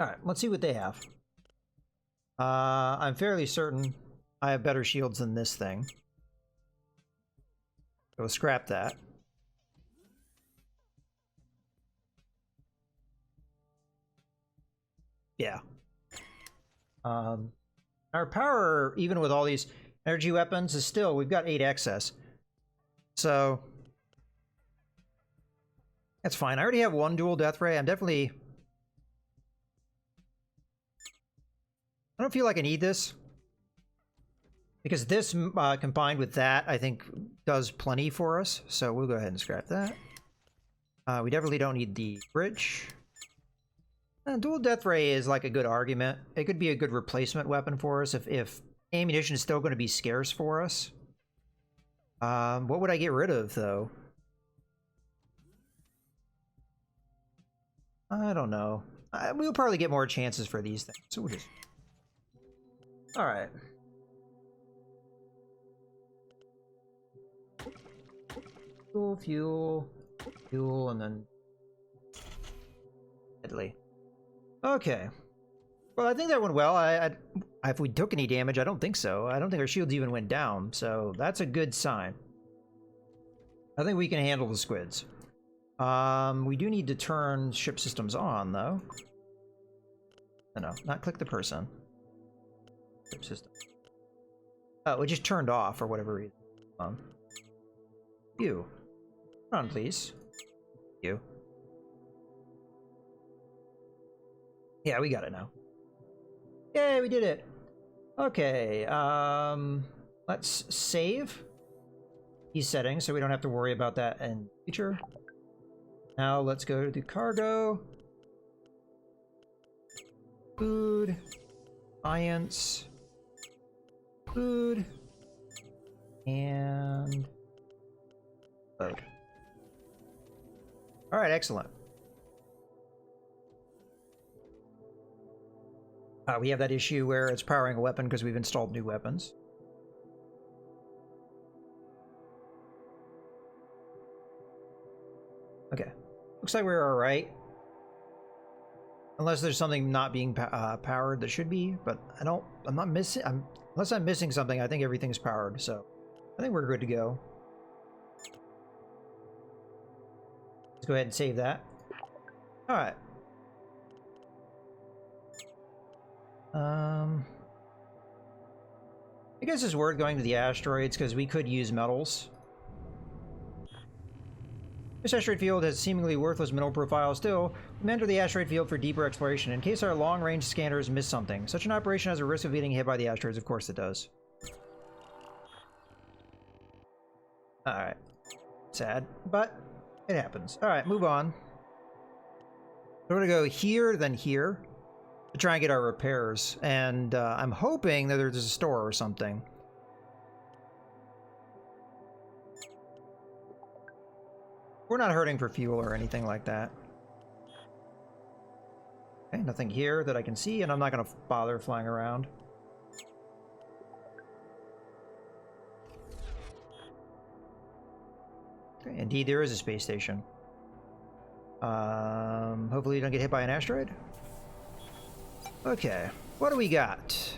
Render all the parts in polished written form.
Alright, let's see what they have. I'm fairly certain I have better shields than this thing. So scrap that. Yeah. Our power, even with all these energy weapons, is still, we've got 8 excess. So that's fine. I already have 1 dual death ray. I'm definitely... I don't feel like I need this. Because this, combined with that, I think does plenty for us. So we'll go ahead and scrap that. We definitely don't need the bridge. Dual death ray is like a good argument. It could be a good replacement weapon for us if ammunition is still going to be scarce for us. What would I get rid of, though? I don't know. We'll probably get more chances for these things. So we'll just... Alright. Fuel, and then... Deadly. Okay. Well, I think that went well. If we took any damage, I don't think so. I don't think our shields even went down, so that's a good sign. I think we can handle the squids. We do need to turn ship systems on, though. No, not click the person. Ship system. Oh, it just turned off for whatever reason. You. Run, please. You. Yeah, we got it now. Yay, we did it. Okay, let's save these settings so we don't have to worry about that in the future. Now let's go to cargo. Food. Science. Food. And load. Alright, excellent. We have that issue where it's powering a weapon because we've installed new weapons. Okay. Looks like we're alright. Unless there's something not being powered that should be, but I'm not missing... unless I'm missing something, I think everything's powered, so... I think we're good to go. Let's go ahead and save that. Alright. I guess it's worth going to the asteroids because we could use metals. This asteroid field has seemingly worthless mineral profile. Still, we enter the asteroid field for deeper exploration in case our long-range scanners miss something. Such an operation has a risk of getting hit by the asteroids. Of course it does. Alright. Sad, but it happens. Alright, move on. We're gonna go here, then here, to try and get our repairs. And I'm hoping that there's a store or something. We're not hurting for fuel or anything like that. Okay, nothing here that I can see, and I'm not going to bother flying around. Okay, indeed, there is a space station. Hopefully you don't get hit by an asteroid. Okay, what do we got?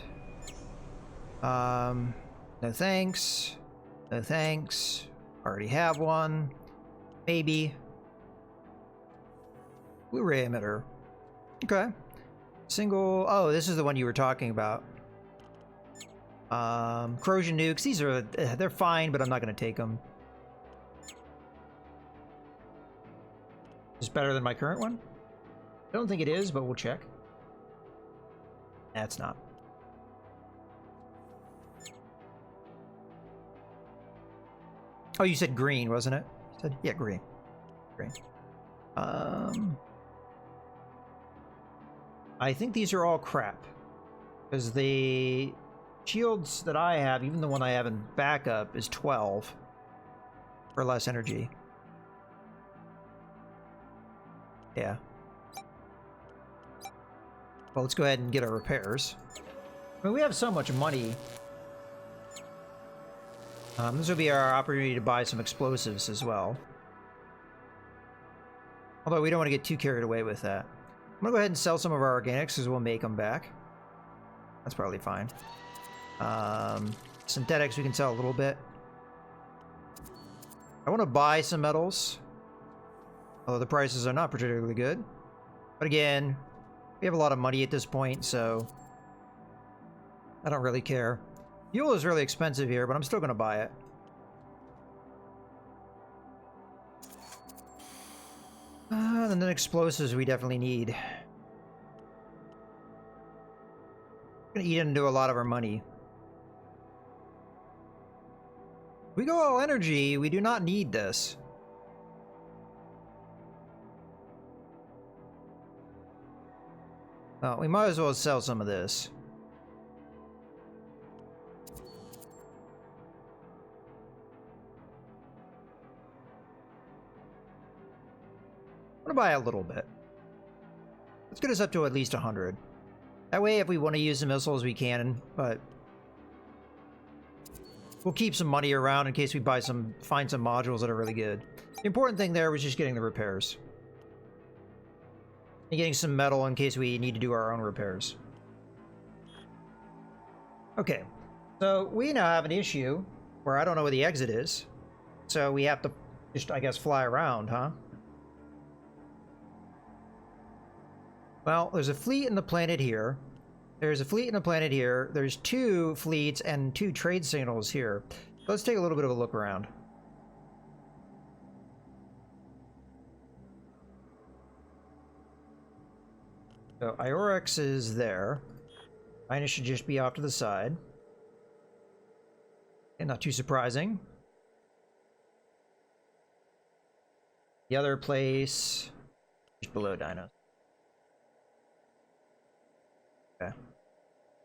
No thanks. No thanks. Already have one. Maybe. Blu-ray emitter. Okay. Single... Oh, this is the one you were talking about. Corrosion nukes. These are... They're fine, but I'm not going to take them. Is it better than my current one? I don't think it is, but we'll check. That's not. Oh, you said green, wasn't it? You said, yeah, green. Green. I think these are all crap. Because the shields that I have, even the one I have in backup, is 12 for less energy. Yeah. Well, let's go ahead and get our repairs. I mean, we have so much money. This will be our opportunity to buy some explosives as well. Although we don't want to get too carried away with that. gonna go ahead and sell some of our organics because we'll make them back. That's probably fine. Synthetics we can sell a little bit. I want to buy some metals, although the prices are not particularly good. But again, we have a lot of money at this point, so I don't really care. Fuel is really expensive here, but I'm still going to buy it. And then explosives we definitely need. We're going to eat into a lot of our money. If we go all energy, we do not need this. Well, we might as well sell some of this. I'm gonna buy a little bit. Let's get us up to at least 100. That way, if we want to use the missiles, we can, but we'll keep some money around in case we find some modules that are really good. The important thing there was just getting the repairs. And getting some metal in case we need to do our own repairs. Okay, so we now have an issue where I don't know where the exit is. So we have to just, I guess, fly around, huh? Well, there's a fleet in the planet here. There's a fleet in the planet here. There's 2 fleets and 2 trade signals here. Let's take a little bit of a look around. So Iorix is there. Minus should just be off to the side. And not too surprising. The other place is below Dino. Okay.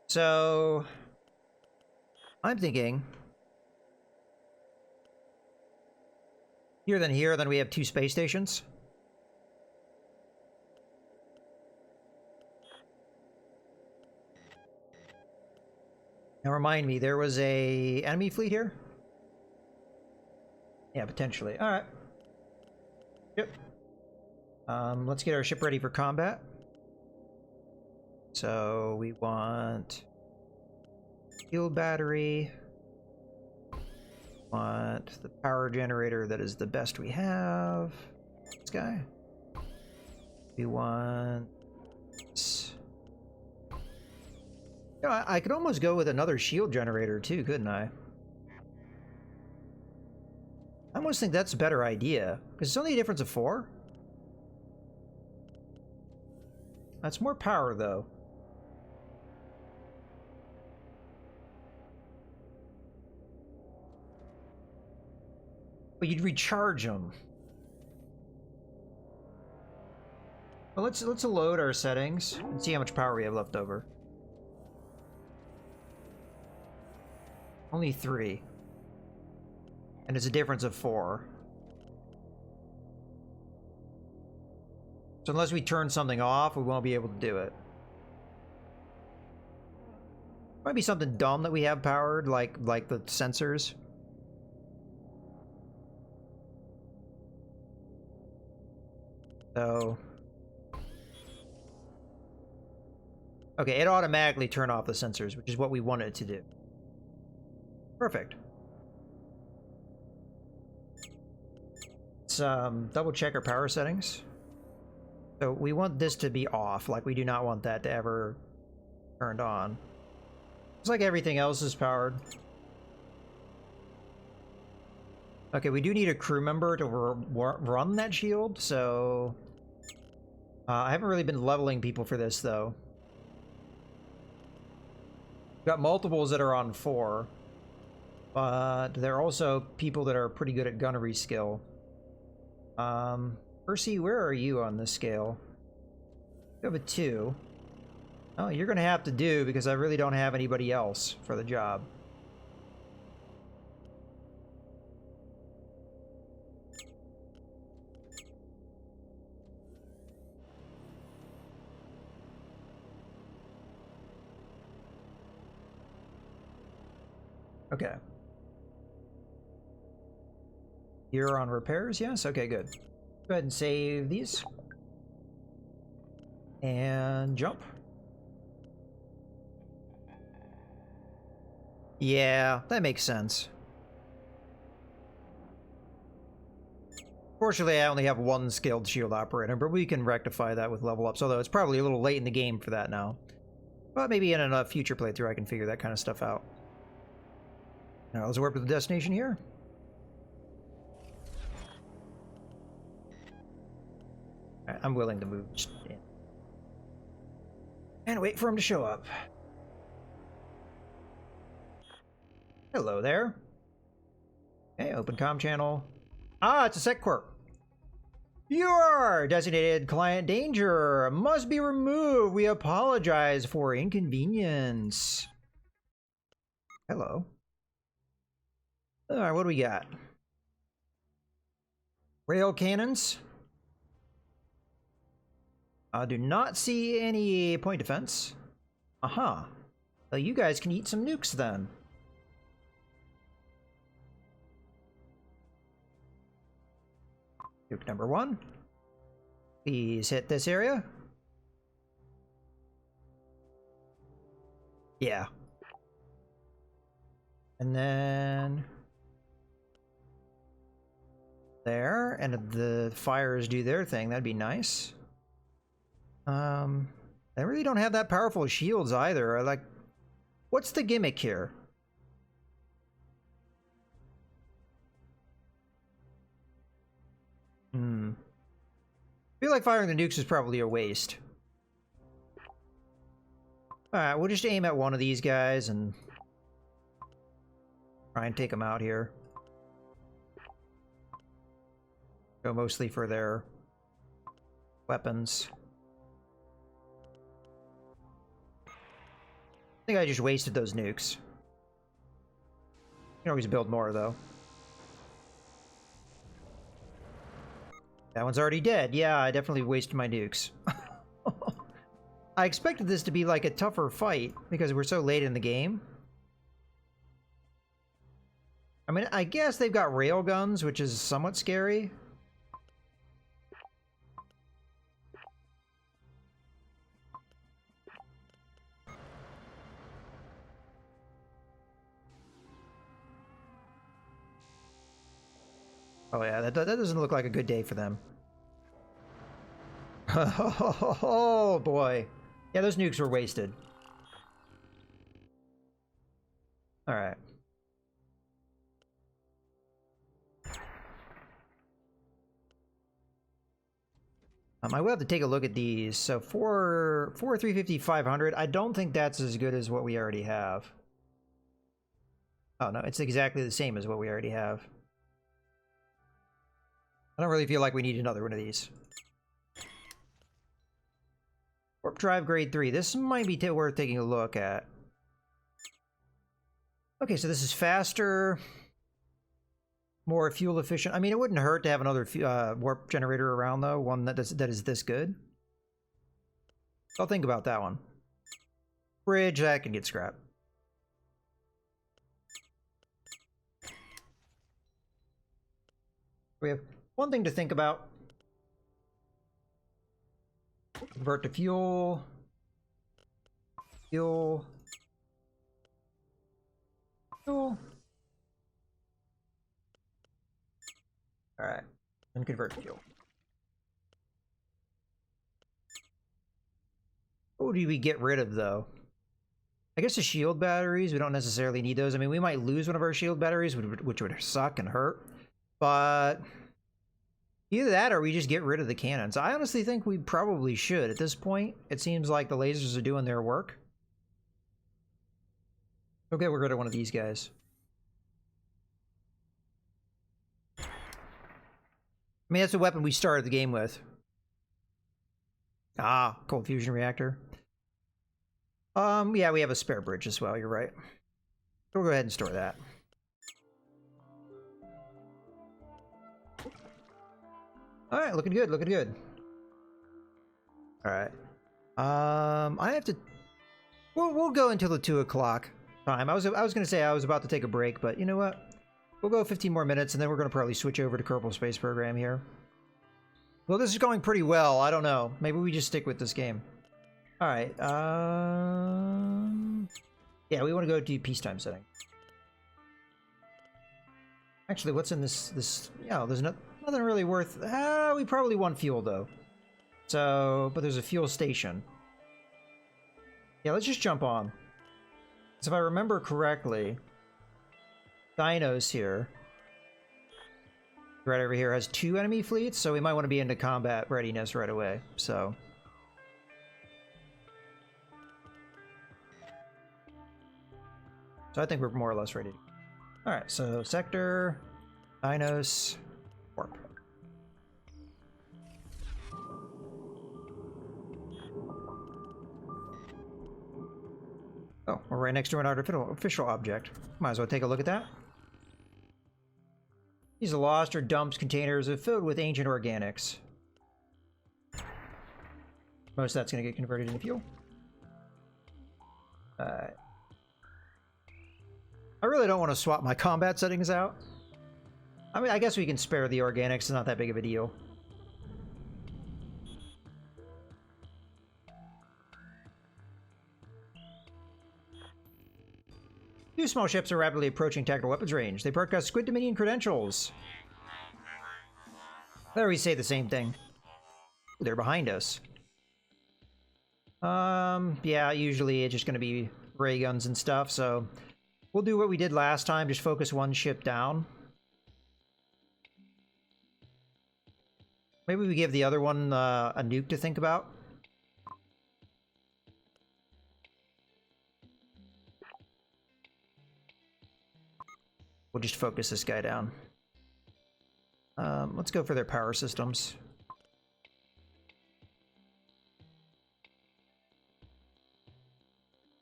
So I'm thinking here, then we have 2 space stations. Now remind me, there was a enemy fleet here? Yeah, potentially. Alright. Yep. Let's get our ship ready for combat. So we want shield battery. Want the power generator that is the best we have. This guy. We want this. You know, I could almost go with another shield generator too, couldn't I? I almost think that's a better idea, because it's only a difference of 4. That's more power, though. But you'd recharge them. Well, let's load our settings and see how much power we have left over. Only 3. And it's a difference of 4. So unless we turn something off, we won't be able to do it. Might be something dumb that we have powered, like the sensors. So... okay, it automatically turned off the sensors, which is what we wanted it to do. Perfect. Let's double check our power settings. So we want this to be off, like we do not want that to ever turned on. It's like everything else is powered. Okay, we do need a crew member to run that shield, so... I haven't really been leveling people for this, though. We've got multiples that are on 4. But there are also people that are pretty good at gunnery skill. Percy, where are you on this scale? You have a 2. Oh, you're gonna have to do, because I really don't have anybody else for the job. Okay. You're on repairs, yes? Okay, good. Go ahead and save these. And jump. Yeah, that makes sense. Fortunately, I only have one skilled shield operator, but we can rectify that with level ups, although it's probably a little late in the game for that now. But maybe in a future playthrough I can figure that kind of stuff out. Now, let's warp to the destination here. Right, I'm willing to move in. And wait for him to show up. Hello there. Okay, open comm channel. Ah, it's a sec quirk. Your designated client danger must be removed. We apologize for inconvenience. Hello. Alright, what do we got? Rail cannons. I do not see any point defense. Uh-huh. Well, you guys can eat some nukes then. Nuke number 1. Please hit this area. Yeah. And then there, and if the fires do their thing, that'd be nice. They really don't have that powerful shields either. Like, what's the gimmick here? I feel like firing the nukes is probably a waste. Alright, we'll just aim at one of these guys and try and take them out here. Go mostly for their weapons. I think I just wasted those nukes. You can always build more, though. That one's already dead. Yeah, I definitely wasted my nukes. I expected this to be like a tougher fight because we're so late in the game. I mean, I guess they've got rail guns, which is somewhat scary. Oh yeah, that doesn't look like a good day for them. Oh boy. Yeah, those nukes were wasted. Alright. I will have to take a look at these. So for 350, 500, I don't think that's as good as what we already have. Oh no, it's exactly the same as what we already have. I don't really feel like we need another one of these. Warp drive grade 3. This might be worth taking a look at. Okay, so this is faster, more fuel efficient. I mean, it wouldn't hurt to have another warp generator around, though. One that is this good. I'll think about that one. Bridge, that can get scrapped. We have one thing to think about. Convert to fuel. Fuel. Fuel. Alright. And convert to fuel. What do we get rid of, though? I guess the shield batteries, we don't necessarily need those. I mean, we might lose one of our shield batteries, which would suck and hurt. But either that or we just get rid of the cannons. I honestly think we probably should. At this point, it seems like the lasers are doing their work. Okay, we're rid of one of these guys. I mean, that's the weapon we started the game with. Ah, cold fusion reactor. Yeah, we have a spare bridge as well, you're right. We'll go ahead and store that. Alright, looking good, looking good. Alright. I have to... We'll go until the 2 o'clock time. I was gonna say I was about to take a break, but you know what? We'll go 15 more minutes, and then we're gonna probably switch over to Kerbal Space Program here. Well, this is going pretty well. I don't know. Maybe we just stick with this game. All right. Yeah, we want to go to peacetime setting. Actually, what's in this? Yeah, there's nothing really worth. We probably want fuel though. So, but there's a fuel station. Yeah, let's just jump on. So if I remember correctly, Dinos here, right over here, has 2 enemy fleets, so we might want to be into combat readiness right away. So I think we're more or less ready. All right, so sector, Dinos, warp. Oh, we're right next to an artificial object. Might as well take a look at that. These lost or dumped containers are filled with ancient organics. Most of that's going to get converted into fuel. I really don't want to swap my combat settings out. I mean, I guess we can spare the organics. It's not that big of a deal. Two small ships are rapidly approaching tactical weapons range. They broadcast Squid Dominion credentials. There we say the same thing. Ooh, they're behind us. Yeah, usually it's just going to be ray guns and stuff, so we'll do what we did last time, just focus one ship down. Maybe we give the other one a nuke to think about. We'll just focus this guy down. Let's go for their power systems.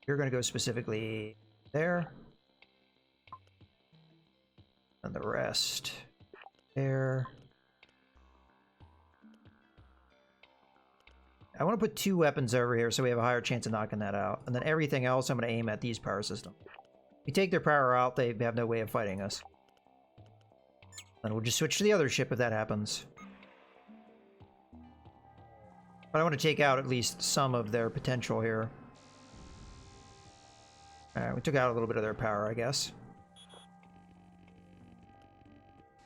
You're going to go specifically there. And the rest there. I want to put 2 weapons over here so we have a higher chance of knocking that out. And then everything else I'm going to aim at these power systems. If we take their power out, they have no way of fighting us. Then we'll just switch to the other ship if that happens. But I want to take out at least some of their potential here. Alright, we took out a little bit of their power, I guess.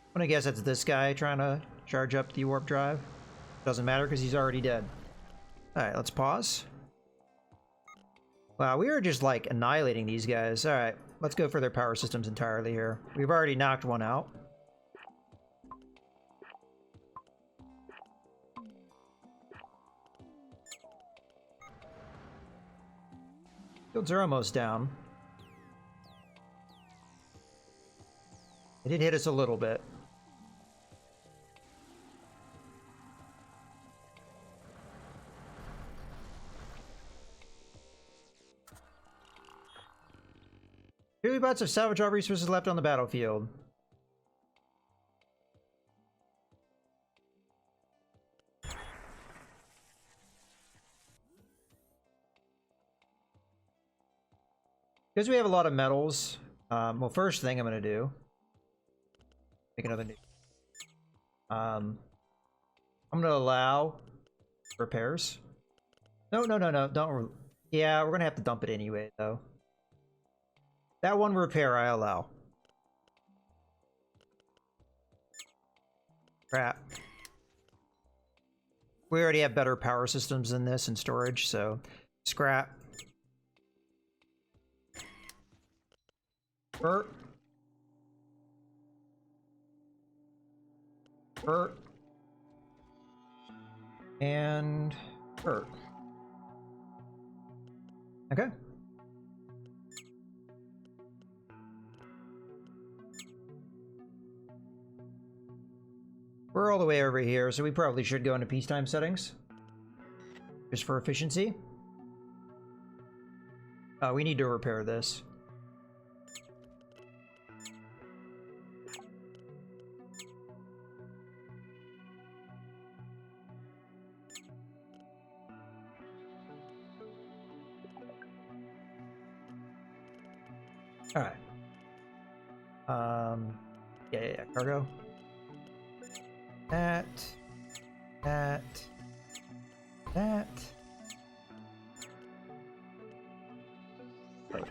I'm gonna guess that's this guy trying to charge up the warp drive. Doesn't matter because he's already dead. Alright, let's pause. Wow, we are just like annihilating these guys. Alright, let's go for their power systems entirely here. We've already knocked one out. Fields are almost down. It did hit us a little bit. Daily bots have salvaged all resources left on the battlefield. Because we have a lot of metals, well, first thing I'm going to do, make another new. I'm going to allow repairs. No, don't. Yeah, we're going to have to dump it anyway, though. That one repair I allow. Crap. We already have better power systems than this and storage, so scrap. Bert. Bert. And Bert. Okay. We're all the way over here, so we probably should go into peacetime settings. Just for efficiency. We need to repair this. Alright. Yeah, cargo. That. That. That. Load.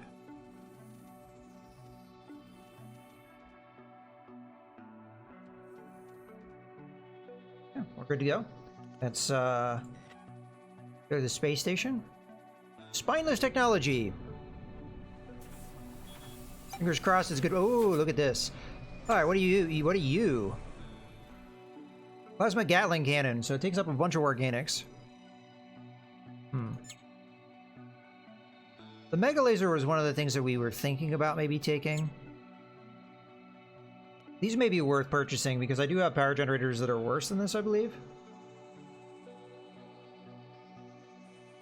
Yeah, we're good to go. Let's go to the space station. Spineless technology. Fingers crossed it's good. Oh, look at this. Alright, what are you? What are you? Plasma Gatling cannon, so it takes up a bunch of organics. The Mega Laser was one of the things that we were thinking about maybe taking. These may be worth purchasing because I do have power generators that are worse than this, I believe.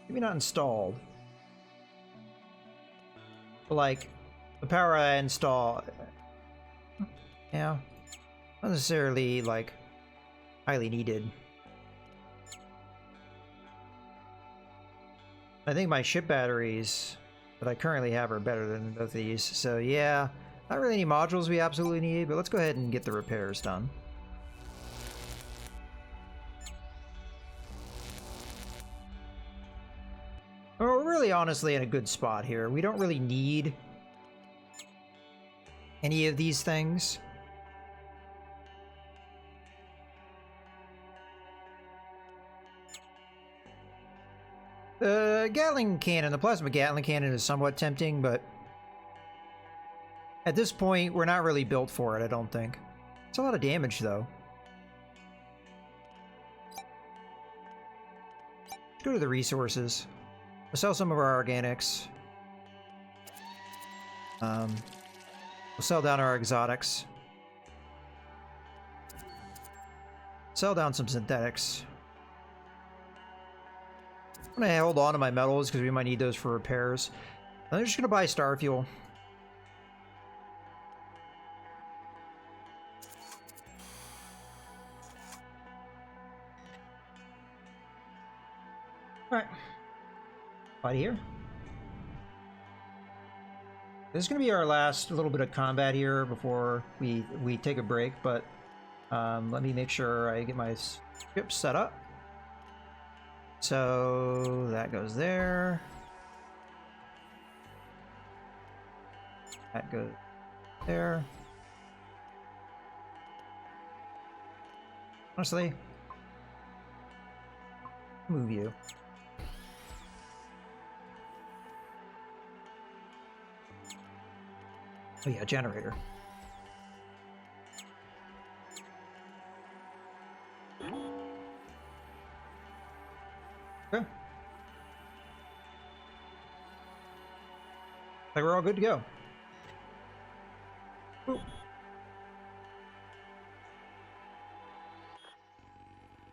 Maybe not installed. But like, the power I install... Yeah. Not necessarily, like, highly needed. I think my ship batteries that I currently have are better than both of these. So yeah, not really any modules we absolutely need, but let's go ahead and get the repairs done. We're really honestly in a good spot here. We don't really need any of these things. The Gatling cannon, the plasma Gatling cannon is somewhat tempting, but at this point, we're not really built for it, I don't think. It's a lot of damage, though. Let's go to the resources. We'll sell some of our organics. We'll sell down our exotics. Sell down some synthetics. I'm gonna hold on to my metals because we might need those for repairs. I'm just gonna buy star fuel. All right, fight here. This is gonna be our last little bit of combat here before we take a break. But let me make sure I get my ship set up. So that goes there. That goes there. Honestly, move you. Oh yeah, generator. Okay. Like we're all good to go. Ooh.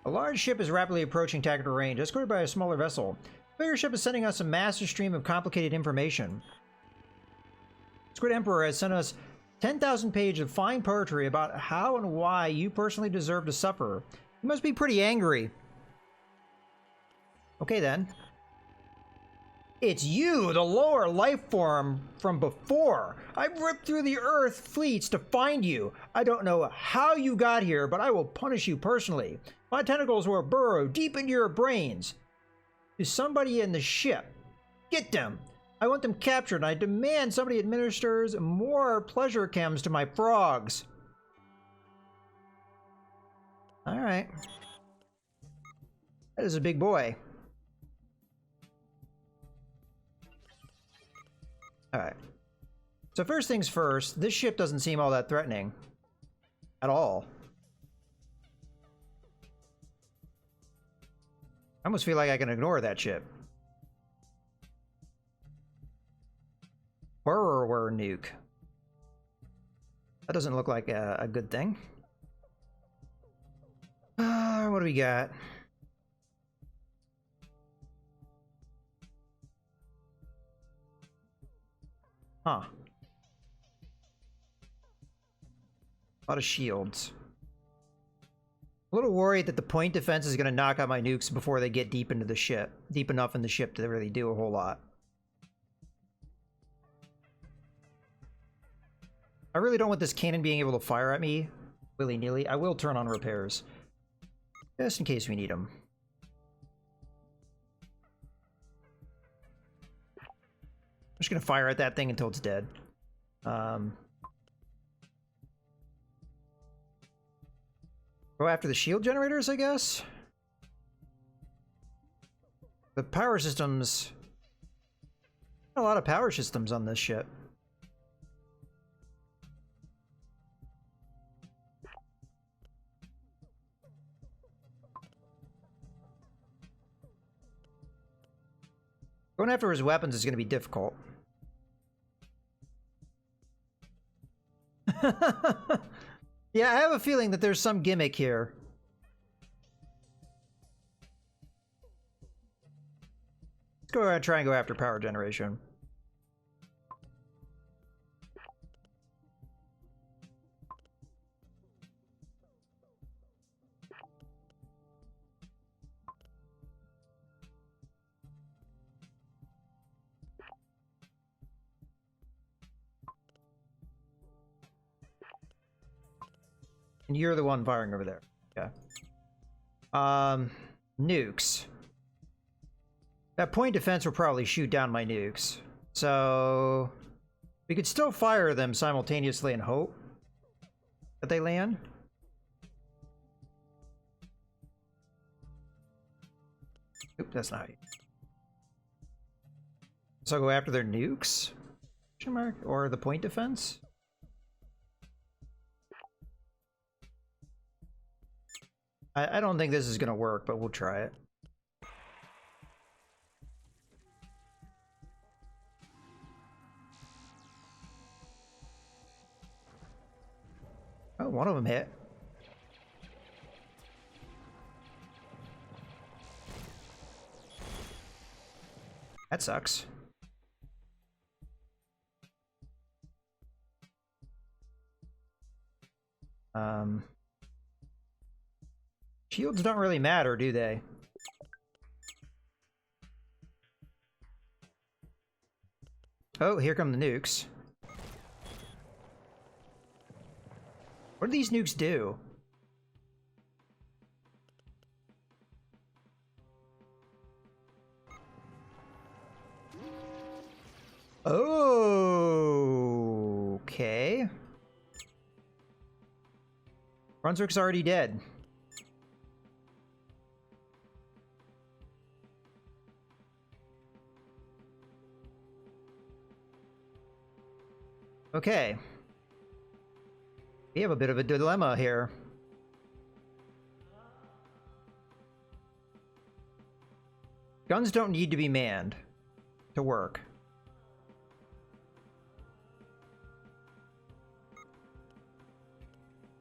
A large ship is rapidly approaching tactical range, escorted by a smaller vessel. The bigger ship is sending us a massive stream of complicated information. Squid Emperor has sent us 10,000 pages of fine poetry about how and why you personally deserve to suffer. You must be pretty angry. Okay then. It's you, the lower life form from before. I've ripped through the Earth fleets to find you. I don't know how you got here, but I will punish you personally. My tentacles will burrow deep into your brains. Is somebody in the ship? Get them. I want them captured, and I demand somebody administers more pleasure chems to my frogs. All right. That is a big boy. Alright. So first things first, this ship doesn't seem all that threatening. At all. I almost feel like I can ignore that ship. Borrower nuke. That doesn't look like a good thing. What do we got? Huh. A lot of shields. A little worried that the point defense is going to knock out my nukes before they get deep into the ship. Deep enough in the ship to really do a whole lot. I really don't want this cannon being able to fire at me willy-nilly. I will turn on repairs. Just in case we need them. I'm just gonna fire at that thing until it's dead. Go after the shield generators, I guess? The power systems... A lot of power systems on this ship. Going after his weapons is going to be difficult. Yeah, I have a feeling that there's some gimmick here. Let's go ahead and try and go after power generation. And you're the one firing over there. Okay. Nukes. That point defense will probably shoot down my nukes. So we could still fire them simultaneously and hope that they land. Oop, that's not it. So I'll go after their nukes? Or the point defense? I don't think this is going to work, but we'll try it. Oh, one of them hit. That sucks. Shields don't really matter, do they? Oh, here come the nukes. What do these nukes do? Oh, okay. Brunswick's already dead. Okay. We have a bit of a dilemma here. Guns don't need to be manned to work.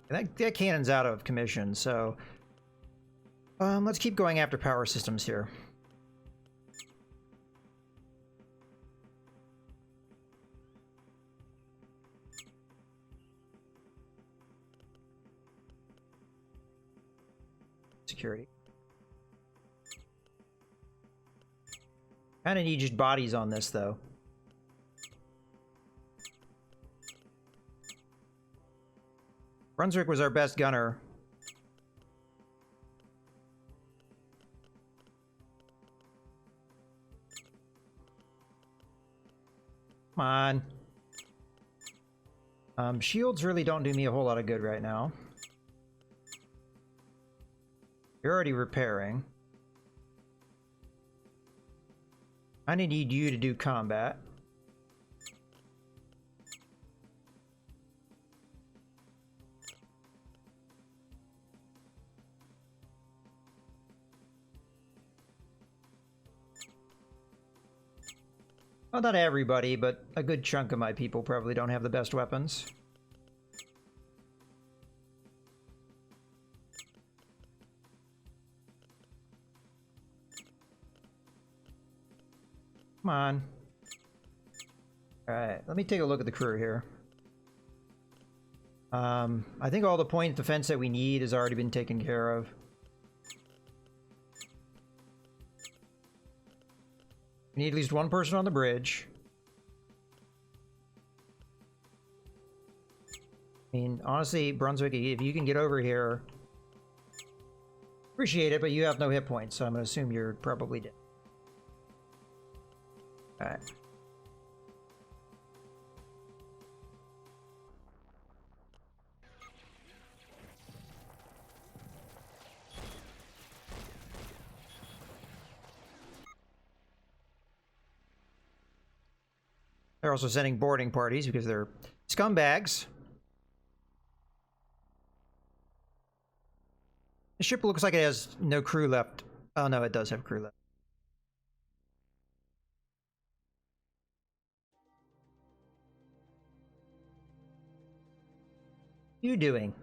And that cannon's out of commission, so... let's keep going after power systems here. Security. Kinda need just bodies on this, though. Brunswick was our best gunner. Come on. Shields really don't do me a whole lot of good right now. You're already repairing. I need you to do combat. Well, not everybody, but a good chunk of my people probably don't have the best weapons. Come on. Alright, let me take a look at the crew here. I think all the point defense that we need has already been taken care of. We need at least one person on the bridge. I mean, honestly, Brunswick, if you can get over here... Appreciate it, but you have no hit points, so I'm gonna assume you're probably dead. Alright. They're also sending boarding parties because they're scumbags. The ship looks like it has no crew left. Oh no, it does have crew left. What are you doing?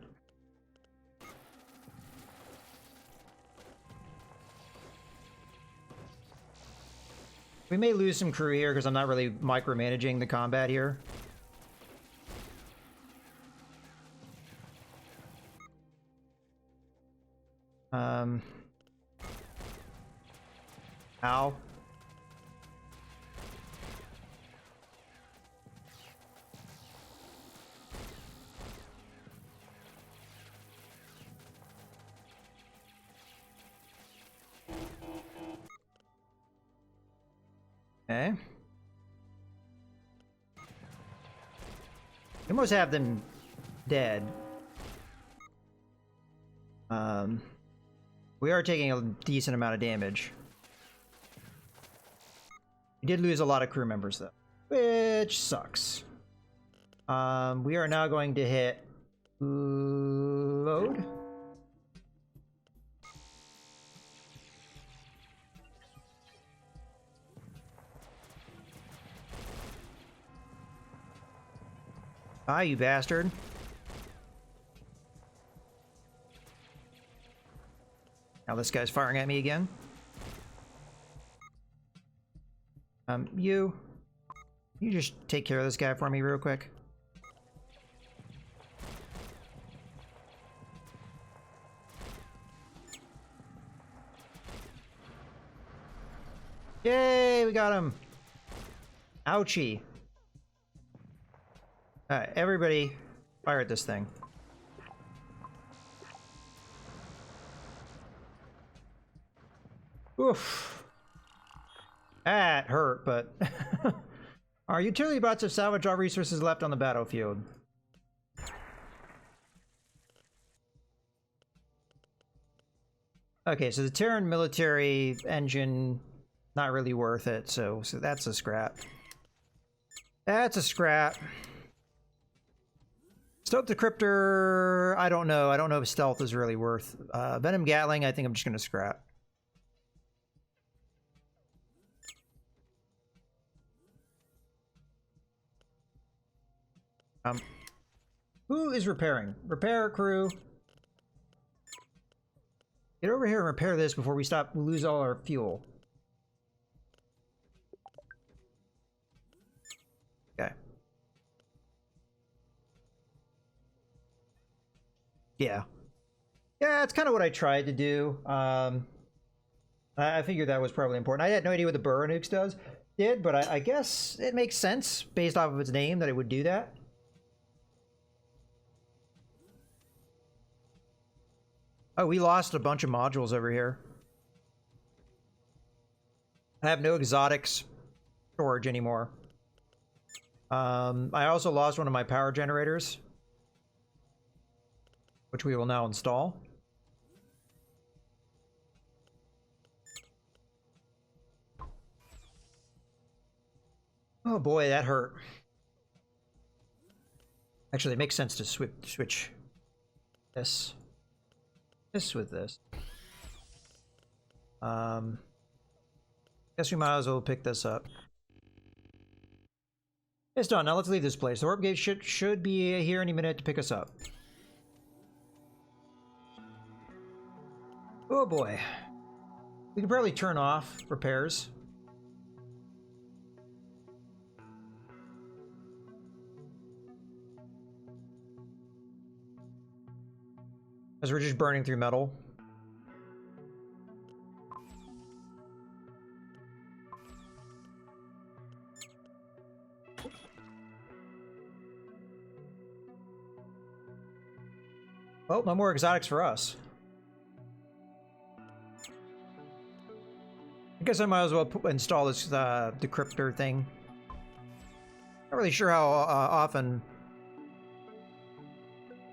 We may lose some crew here because I'm not really micromanaging the combat here. Ow. Okay. We almost have them dead. We are taking a decent amount of damage. We did lose a lot of crew members though, which sucks. We are now going to hit load. Ah, you bastard. Now this guy's firing at me again. You just take care of this guy for me real quick. Yay, we got him. Ouchie. Alright, everybody fire at this thing. Oof. That hurt, but... Our utility bots have salvaged all resources left on the battlefield. Okay, so the Terran military engine, not really worth it, so that's a scrap. That's a scrap. Stealth Decryptor, I don't know. I don't know if stealth is really worth. Venom Gatling, I think I'm just going to scrap. Who is repairing? Repair crew. Get over here and repair this before we lose all our fuel. Okay. Yeah. Yeah, that's kind of what I tried to do. I figured that was probably important. I had no idea what the Burrow nukes did, but I guess it makes sense based off of its name that it would do that. Oh, we lost a bunch of modules over here. I have no exotics storage anymore. I also lost one of my power generators, which we will now install. Oh boy, that hurt. Actually, it makes sense to switch this with this. Guess we might as well pick this up. It's done. Now let's leave this place. The warp gate should be here any minute to pick us up. Oh boy. We can probably turn off repairs. As we're just burning through metal. Well, no more exotics for us. I guess I might as well install this decryptor thing. Not really sure how often.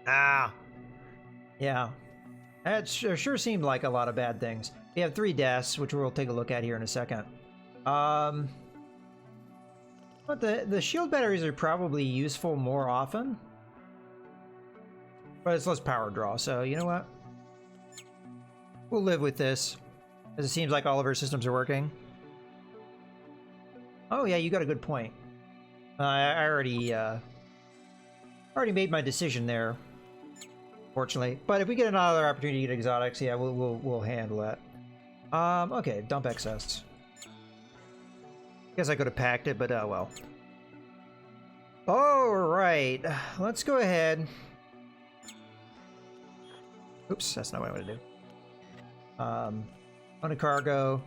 Yeah. That sure seemed like a lot of bad things. We have 3 deaths, which we'll take a look at here in a second. But the shield batteries are probably useful more often. But it's less power draw, so you know what? We'll live with this. As it seems like all of our systems are working. Oh yeah, you got a good point. I already made my decision there, fortunately. But if we get another opportunity to get exotics, yeah, we'll handle that. Okay, dump excess. Guess I could have packed it, but well. All right, let's go ahead. Oops, that's not what I want to do. On a cargo,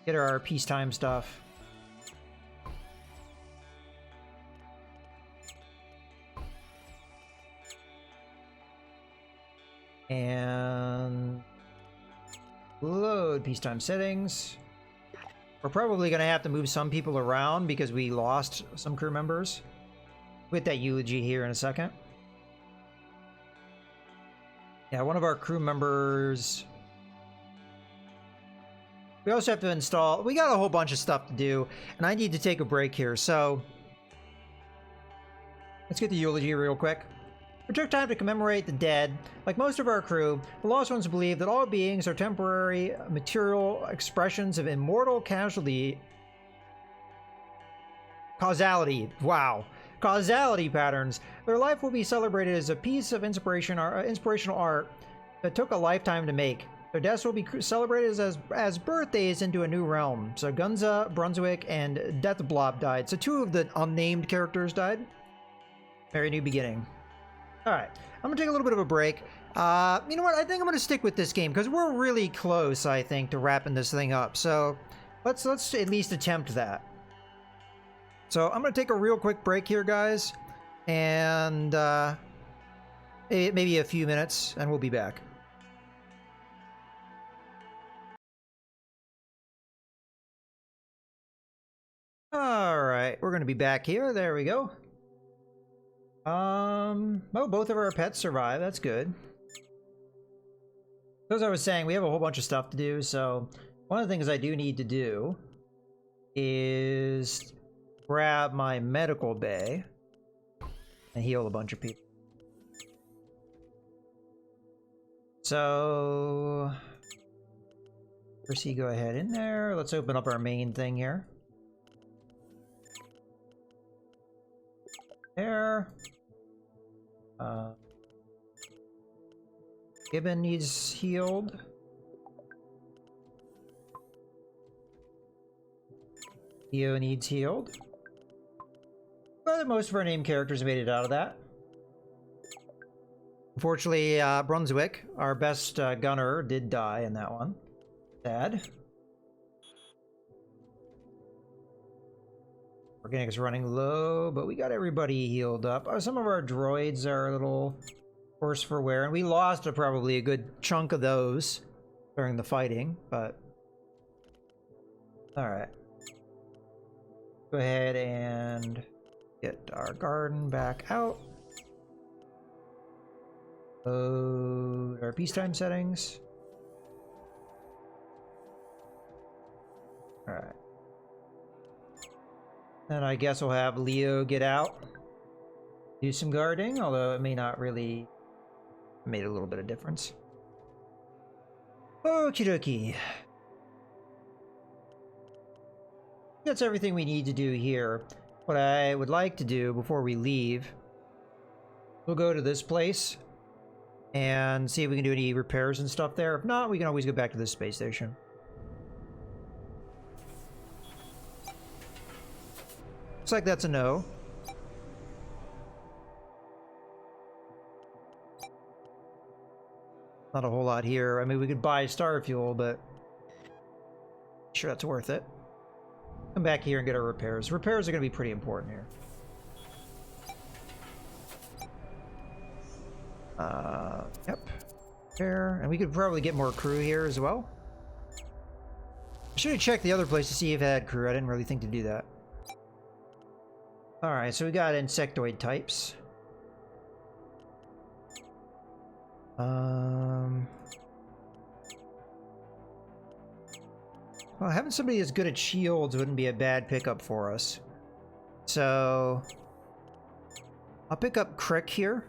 get our peacetime stuff. And load peacetime settings. We're probably going to have to move some people around because we lost some crew members. With that eulogy here in a second. Yeah, one of our crew members. We also have to install. We got a whole bunch of stuff to do, and I need to take a break here. So let's get the eulogy real quick. We took time to commemorate the dead. Like most of our crew, the Lost Ones believe that all beings are temporary material expressions of immortal causality. Wow. Causality patterns. Their life will be celebrated as a piece of inspirational art that took a lifetime to make. Their deaths will be celebrated as birthdays into a new realm. So Gunza, Brunswick, and Deathblob died. So 2 of the unnamed characters died. Very new beginning. Alright, I'm gonna take a little bit of a break. You know what? I think I'm gonna stick with this game because we're really close, I think, to wrapping this thing up. So let's at least attempt that. So I'm gonna take a real quick break here, guys, and maybe a few minutes, and we'll be back. All right, we're gonna be back here. There we go. Oh, both of our pets survive. That's good. So as I was saying, we have a whole bunch of stuff to do. So one of the things I do need to do is grab my medical bay and heal a bunch of people. So Percy, go ahead in there. Let's open up our main thing here. There. Gibbon needs healed. Theo needs healed. But most of our named characters made it out of that. Unfortunately, Brunswick, our best gunner, did die in that one. Sad. Organic's running low, but we got everybody healed up. Some of our droids are a little worse for wear, and we lost probably a good chunk of those during the fighting, but... Alright. Go ahead and get our garden back out. Load our peacetime settings. Alright. And I guess we'll have Leo get out, do some guarding, although it may not really made a little bit of difference. Okie dokie. That's everything we need to do here. What I would like to do before we leave, we'll go to this place and see if we can do any repairs and stuff there. If not, we can always go back to this space station. Looks like that's a no. Not a whole lot here. I mean, we could buy star fuel, but I'm sure that's worth it. Come back here and get our repairs. Repairs are going to be pretty important here. Yep. There. And we could probably get more crew here as well. should have checked the other place to see if it had crew. I didn't really think to do that. Alright, so we got insectoid types. Well, having somebody as good at shields wouldn't be a bad pickup for us. So I'll pick up Crick here.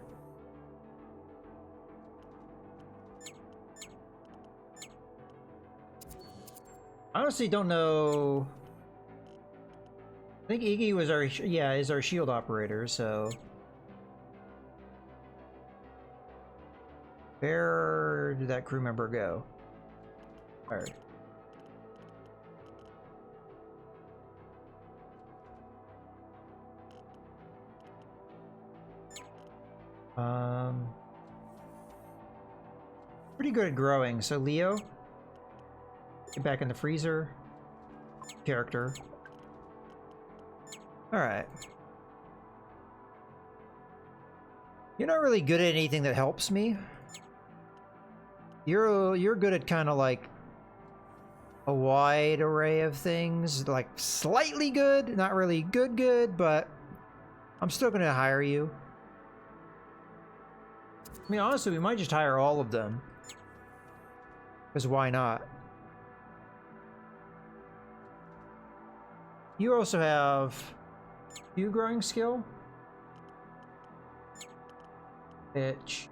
I honestly don't know. I think Iggy was our, yeah, is our shield operator, so. Where did that crew member go? Alright. Pretty good at growing, so Leo. Get back in the freezer. Character. Alright. You're not really good at anything that helps me. You're good at kind of like a wide array of things, like slightly good, not really good, but I'm still gonna hire you. I mean, honestly, we might just hire all of them. Because why not? You also have few growing skill, which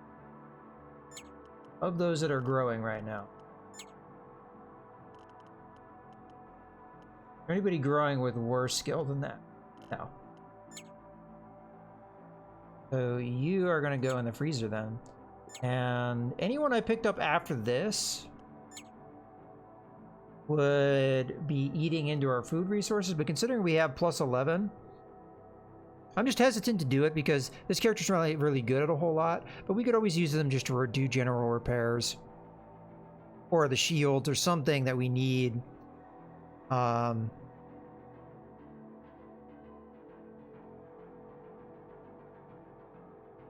of those that are growing right now, is there anybody growing with worse skill than that? No. So you are going to go in the freezer then. And anyone I picked up after this would be eating into our food resources, but considering we have plus 11, I'm just hesitant to do it because this character's really, really good at a whole lot, but we could always use them just to do general repairs. Or the shields or something that we need.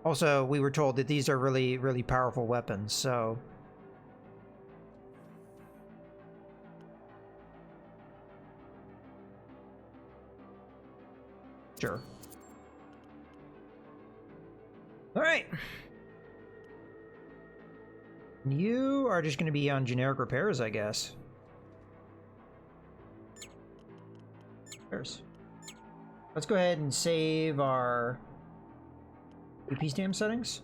Also, we were told that these are really, really powerful weapons, so... Sure. Alright. You are just going to be on generic repairs, I guess. Repairs. Let's go ahead and save our AP stamp settings.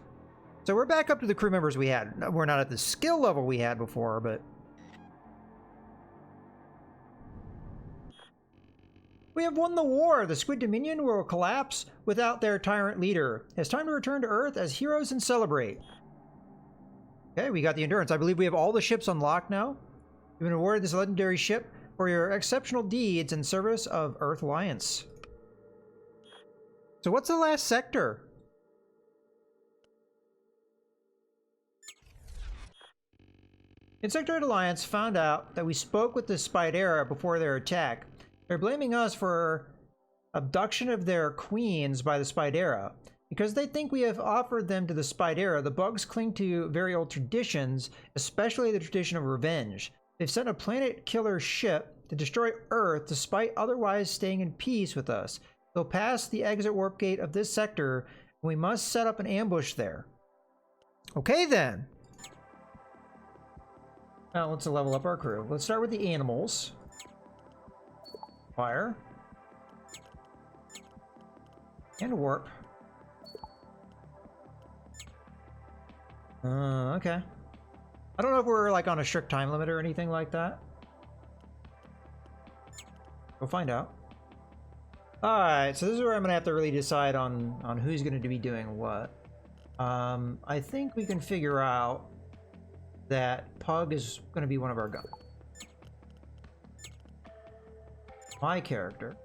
So we're back up to the crew members we had. We're not at the skill level we had before, but... We have won the war. The Squid Dominion will collapse without their tyrant leader. It's time to return to Earth as heroes and celebrate. Okay, we got the Endurance. I believe we have all the ships unlocked now. You've been awarded this legendary ship for your exceptional deeds in service of Earth Alliance. So what's the last sector? Insectoid Alliance found out that we spoke with the Spidera before their attack. They're blaming us for abduction of their queens by the Spidera. Because they think we have offered them to the Spidera, the bugs cling to very old traditions, especially the tradition of revenge. They've sent a planet killer ship to destroy Earth despite otherwise staying in peace with us. They'll pass the exit warp gate of this sector, and we must set up an ambush there. Okay then. Now let's level up our crew. Let's start with the animals. Fire. And warp. Okay. I don't know if we're like on a strict time limit or anything like that. We'll find out. Alright, so this is where I'm gonna have to really decide on who's gonna be doing what. I think we can figure out that Pug is gonna be one of our guns. My character.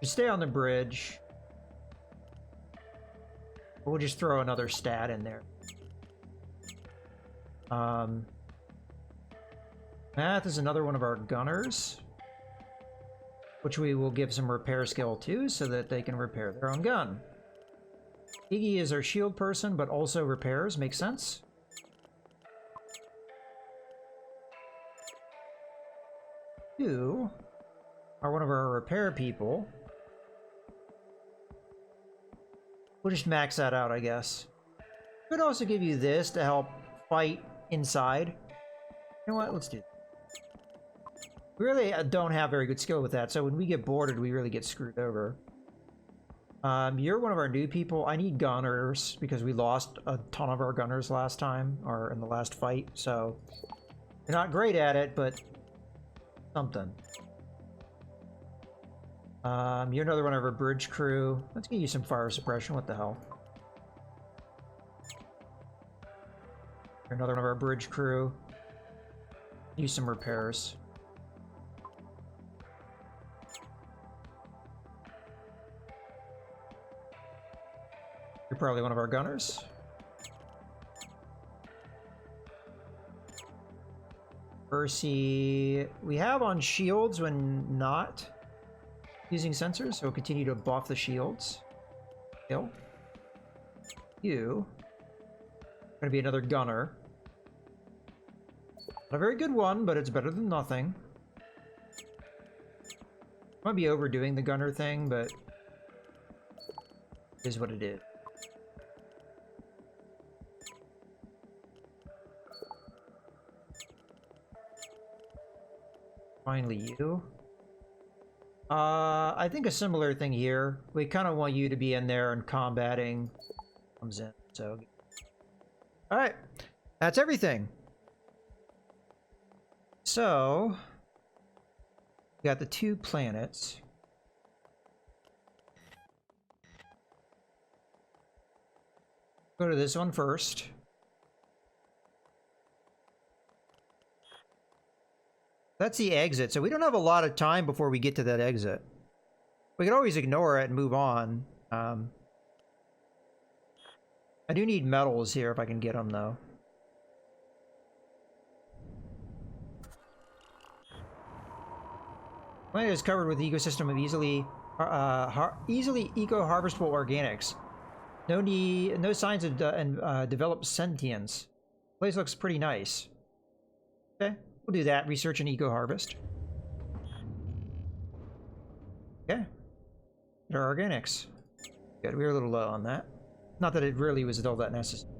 You stay on the bridge. We'll just throw another stat in there. Math is another one of our gunners, which we will give some repair skill to so that they can repair their own gun. Iggy is our shield person, but also repairs. Makes sense. You are one of our repair people. We'll just max that out, I guess. Could also give you this to help fight inside. You know what? Let's do it. We really don't have very good skill with that, so when we get boarded, we really get screwed over. You're one of our new people. I need gunners because we lost a ton of our gunners last time, or in the last fight, so you're not great at it, but something. You're another one of our bridge crew. Let's get you some fire suppression. What the hell? You're another one of our bridge crew. Use some repairs. You're probably one of our gunners. Percy, we have on shields when not using sensors, so we'll continue to buff the shields. Kill. You are gonna be another gunner. Not a very good one, but it's better than nothing. Might be overdoing the gunner thing, but it is what it is. Finally, you. I think a similar thing here. We kind of want you to be in there and combating comes in, so. Alright, that's everything. So, we got the 2 planets. Go to this one first. That's the exit, so we don't have a lot of time before we get to that exit. We can always ignore it and move on. I do need metals here if I can get them, though. Planet is covered with an ecosystem of easily eco-harvestable organics. No signs of developed sentience. The place looks pretty nice. Okay. We'll do that. Research and eco-harvest. Okay. Get our organics. Good. We were a little low on that. Not that it really was all that necessary.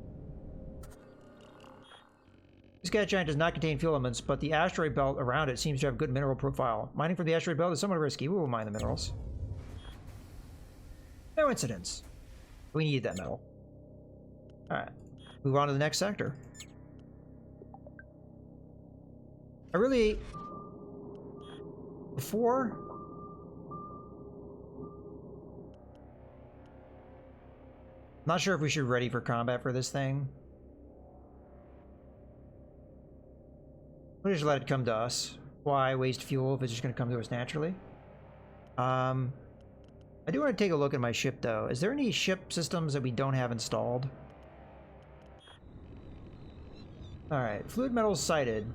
This gas giant does not contain fuel elements, but the asteroid belt around it seems to have good mineral profile. Mining from the asteroid belt is somewhat risky. We will mine the minerals. No incidents. We need that metal. Alright. Move on to the next sector. Not sure if we should be ready for combat for this thing. We'll just let it come to us. Why waste fuel if it's just going to come to us naturally? I do want to take a look at my ship, though. Is there any ship systems that we don't have installed? Alright, fluid metals sighted.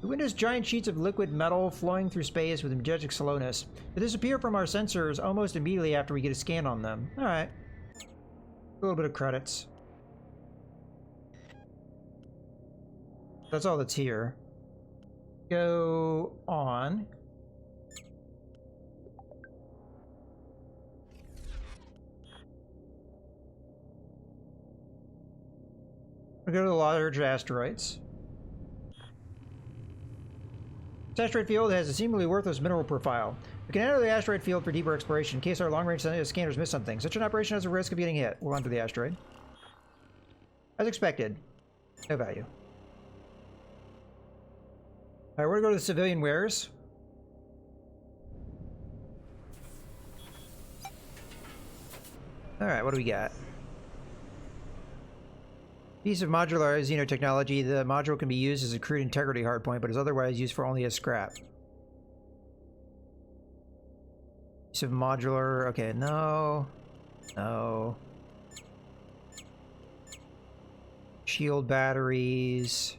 We witness giant sheets of liquid metal flowing through space with majestic slowness. They disappear from our sensors almost immediately after we get a scan on them. Alright. A little bit of credits. That's all that's here. Go on. We'll go to the large asteroids. This asteroid field has a seemingly worthless mineral profile. We can enter the asteroid field for deeper exploration in case our long-range scanners miss something. Such an operation has a risk of getting hit. We'll enter the asteroid. As expected. No value. Alright, we're gonna go to the civilian wares. Alright, what do we got? Piece of modular xenotechnology. The module can be used as a crude integrity hardpoint, but is otherwise used for only as scrap. Piece of modular. Okay, no. No. Shield batteries.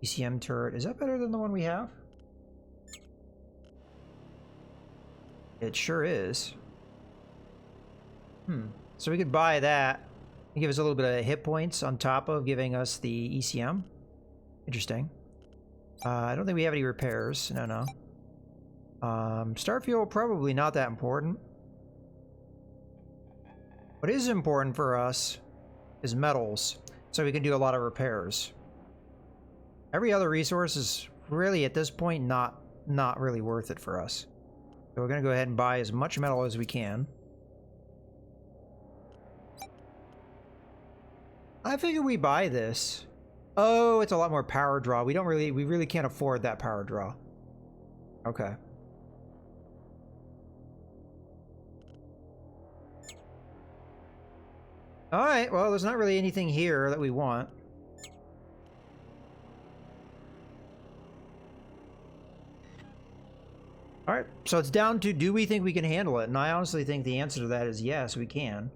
ECM turret. Is that better than the one we have? It sure is. So we could buy that. Give us a little bit of hit points on top of giving us the ECM. Interesting. I don't think we have any repairs. No, no. Starfuel, probably not that important. What is important for us is metals, so we can do a lot of repairs. Every other resource is really, at this point, not really worth it for us. So we're going to go ahead and buy as much metal as we can. I figure we buy this. Oh, it's a lot more power draw. We really can't afford that power draw. Okay. Alright, well, there's not really anything here that we want. Alright, so it's down to, do we think we can handle it? And I honestly think the answer to that is yes, we can.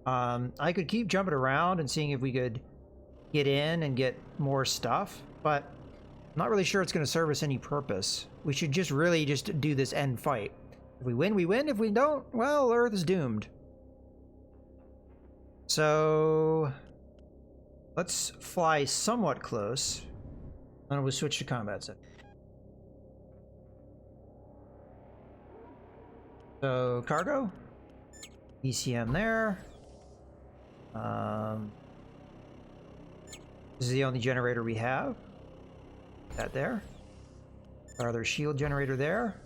I could keep jumping around and seeing if we could get in and get more stuff, but I'm not really sure it's going to serve us any purpose. We should just really just do this end fight. If we win, we win. If we don't, well, Earth is doomed. So let's fly somewhat close, and we'll switch to combat setting. So cargo, ECM there. This is the only generator we have. That there. Our other shield generator there.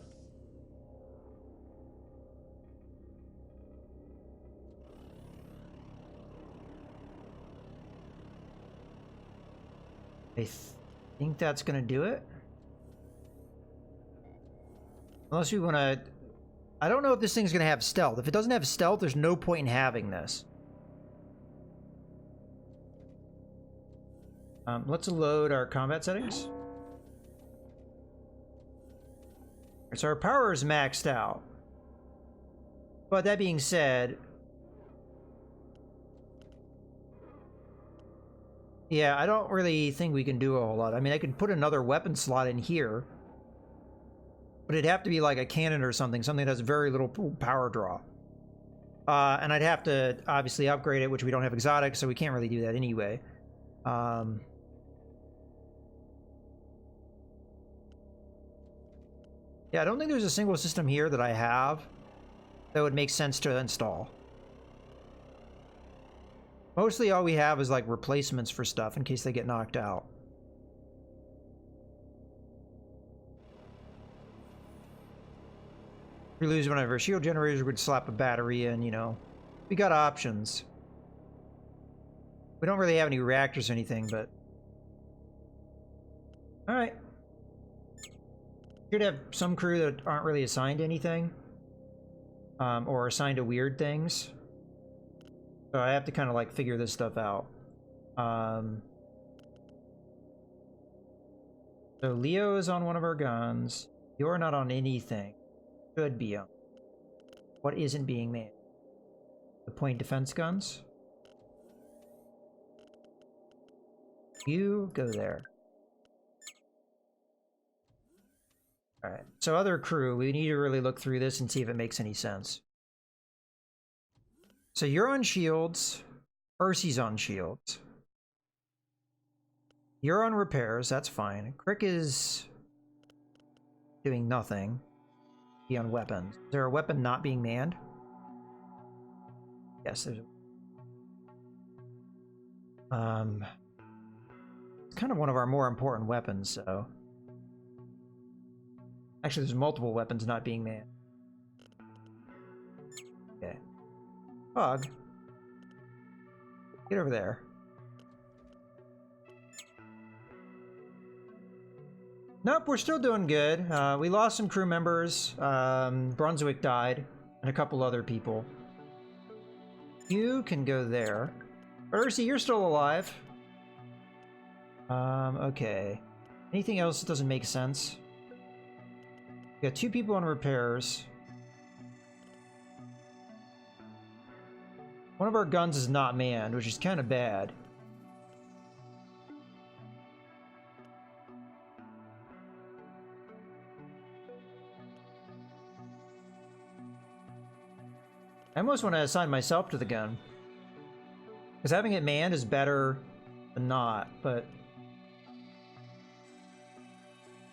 I think that's gonna do it. Unless we want to... I don't know if this thing's gonna have stealth. If it doesn't have stealth, there's no point in having this. Let's load our combat settings. So our power is maxed out. But that being said... yeah, I don't really think we can do a whole lot. I mean, I could put another weapon slot in here. But it'd have to be like a cannon or something. Something that has very little power draw. And I'd have to obviously upgrade it, which we don't have exotic, so we can't really do that anyway. Yeah, I don't think there's a single system here that I have that would make sense to install. Mostly all we have is like replacements for stuff in case they get knocked out. If we lose one of our shield generators, we'd slap a battery in, you know. We got options. We don't really have any reactors or anything, but... alright. Should have some crew that aren't really assigned to anything. Or assigned to weird things. So I have to kind of like figure this stuff out. So Leo is on one of our guns. You're not on anything. Should be on. What isn't being made? The point defense guns. You go there. Alright, so other crew, we need to really look through this and see if it makes any sense. So you're on shields, Percy's on shields. You're on repairs, that's fine. Crick is doing nothing. Be on weapons. Is there a weapon not being manned? Yes, there's it's kind of one of our more important weapons, so... actually, there's multiple weapons not being manned. Okay. Fog. Get over there. Nope, we're still doing good. We lost some crew members. Brunswick died, and a couple other people. You can go there. Ursi, you're still alive. Okay. Anything else that doesn't make sense? We got 2 people on repairs. One of our guns is not manned, which is kind of bad. I almost want to assign myself to the gun. Because having it manned is better than not, but...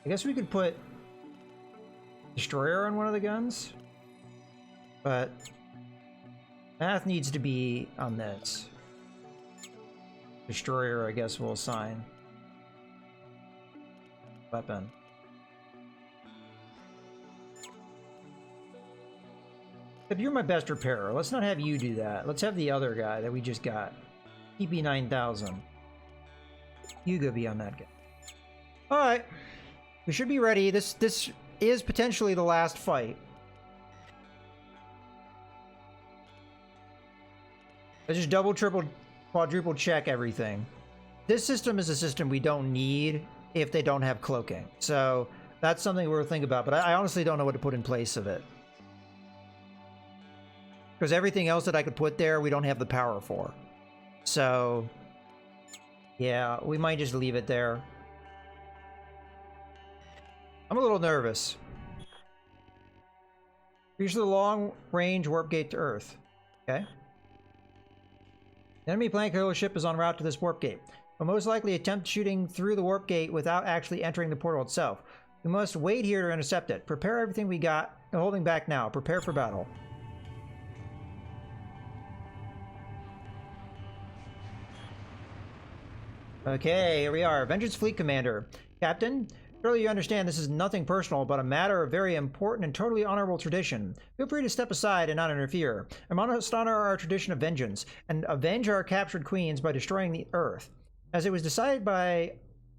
I guess we could put destroyer on one of the guns, but math needs to be on this. Destroyer, I guess we'll assign weapon. If you're my best repairer, let's not have you do that. Let's have the other guy that we just got. TP9000. You go be on that guy. Alright. We should be ready. This is potentially the last fight. Let's just double, triple, quadruple check everything. This system is a system we don't need if they don't have cloaking. So that's something we're thinking about, but I honestly don't know what to put in place of it. Because everything else that I could put there, we don't have the power for. So, yeah, we might just leave it there. I'm a little nervous. Reach the long-range warp gate to Earth. Okay. The enemy planet carrier ship is en route to this warp gate. Will most likely attempt shooting through the warp gate without actually entering the portal itself. We must wait here to intercept it. Prepare everything we got. No holding back now. Prepare for battle. Okay, here we are. Vengeance Fleet Commander. Captain, surely you understand this is nothing personal, but a matter of very important and totally honorable tradition. Feel free to step aside and not interfere. I must honor our tradition of vengeance, and avenge our captured queens by destroying the Earth. As it was decided by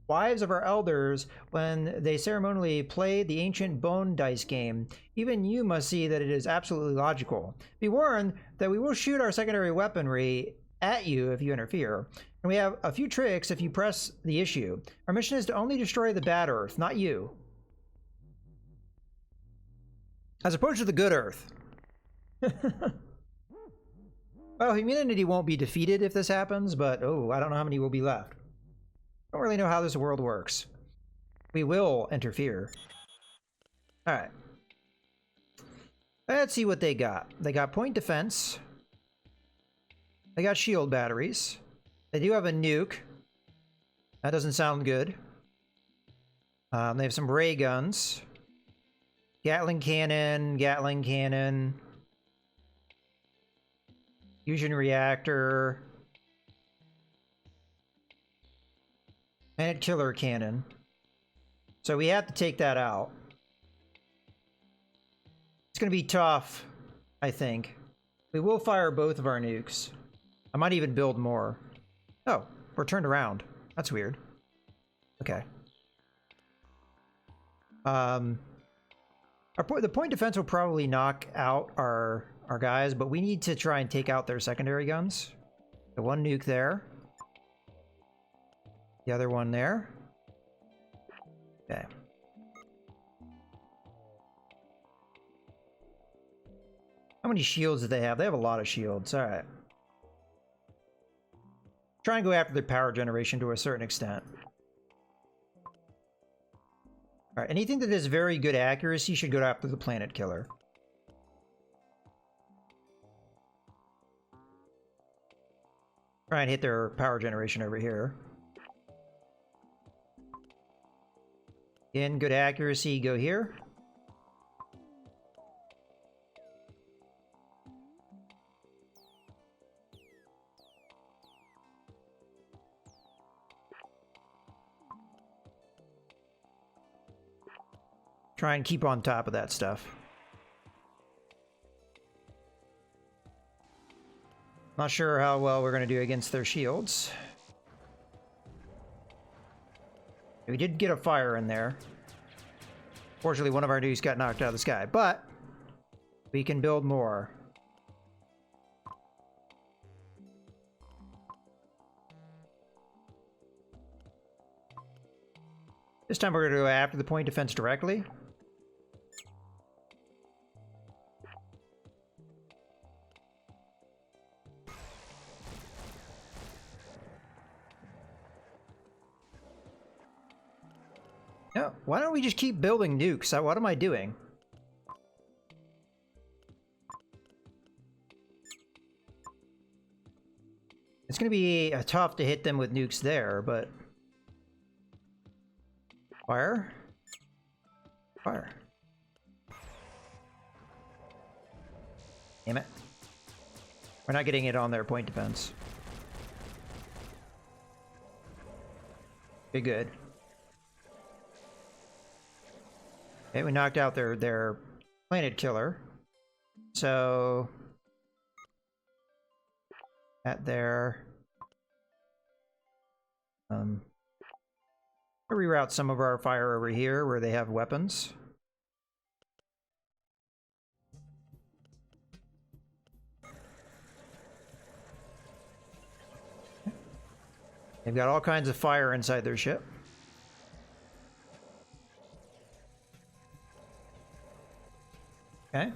wives of our elders when they ceremonially played the ancient bone dice game, even you must see that it is absolutely logical. Be warned that we will shoot our secondary weaponry at you if you interfere. And we have a few tricks if you press the issue. Our mission is to only destroy the bad Earth, not you. As opposed to the good Earth. Well, humanity won't be defeated if this happens, but oh, I don't know how many will be left. Don't really know how this world works. We will interfere. Alright. Let's see what they got. They got point defense. They got shield batteries. They do have a nuke. That doesn't sound good. They have some ray guns. Gatling cannon. Fusion reactor. And a killer cannon. So we have to take that out. It's going to be tough, I think. We will fire both of our nukes. I might even build more. Oh, we're turned around. That's weird. Okay. The point defense will probably knock out our guys, but we need to try and take out their secondary guns. The one nuke there. The other one there. Okay. How many shields do they have? They have a lot of shields. All right. Try and go after their power generation to a certain extent. Alright, anything that has very good accuracy should go after the planet killer. Try and hit their power generation over here. Again, good accuracy, go here. Try and keep on top of that stuff. Not sure how well we're going to do against their shields. We did get a fire in there. Fortunately, one of our nukes got knocked out of the sky, but we can build more. This time we're going to go after the point defense directly. No, why don't we just keep building nukes? What am I doing? It's going to be tough to hit them with nukes there, but... Fire. Fire. Damn it. We're not getting it on their point defense. Okay, good. Okay, we knocked out their planet killer. So at their reroute some of our fire over here where they have weapons. They've got all kinds of fire inside their ship. Okay.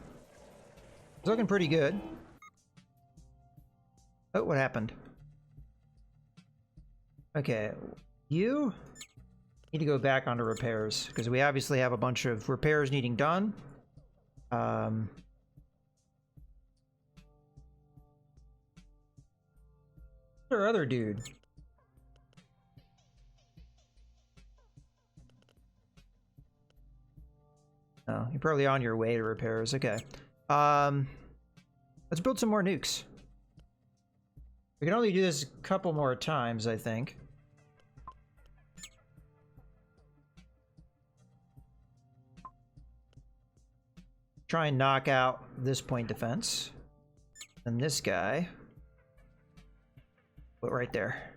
It's looking pretty good. Oh, what happened? Okay, you need to go back onto repairs, because we obviously have a bunch of repairs needing done. Our other dude. Oh, you're probably on your way to repairs. Okay. Let's build some more nukes. We can only do this a couple more times, I think. Try and knock out this point defense. And this guy. Put right there.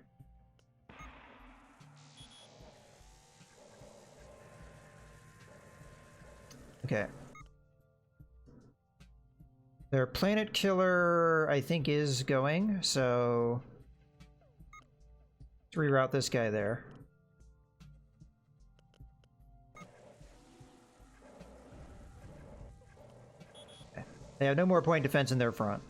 Okay. Their planet killer, I think, is going, so let's reroute this guy there. Okay. They have no more point defense in their front.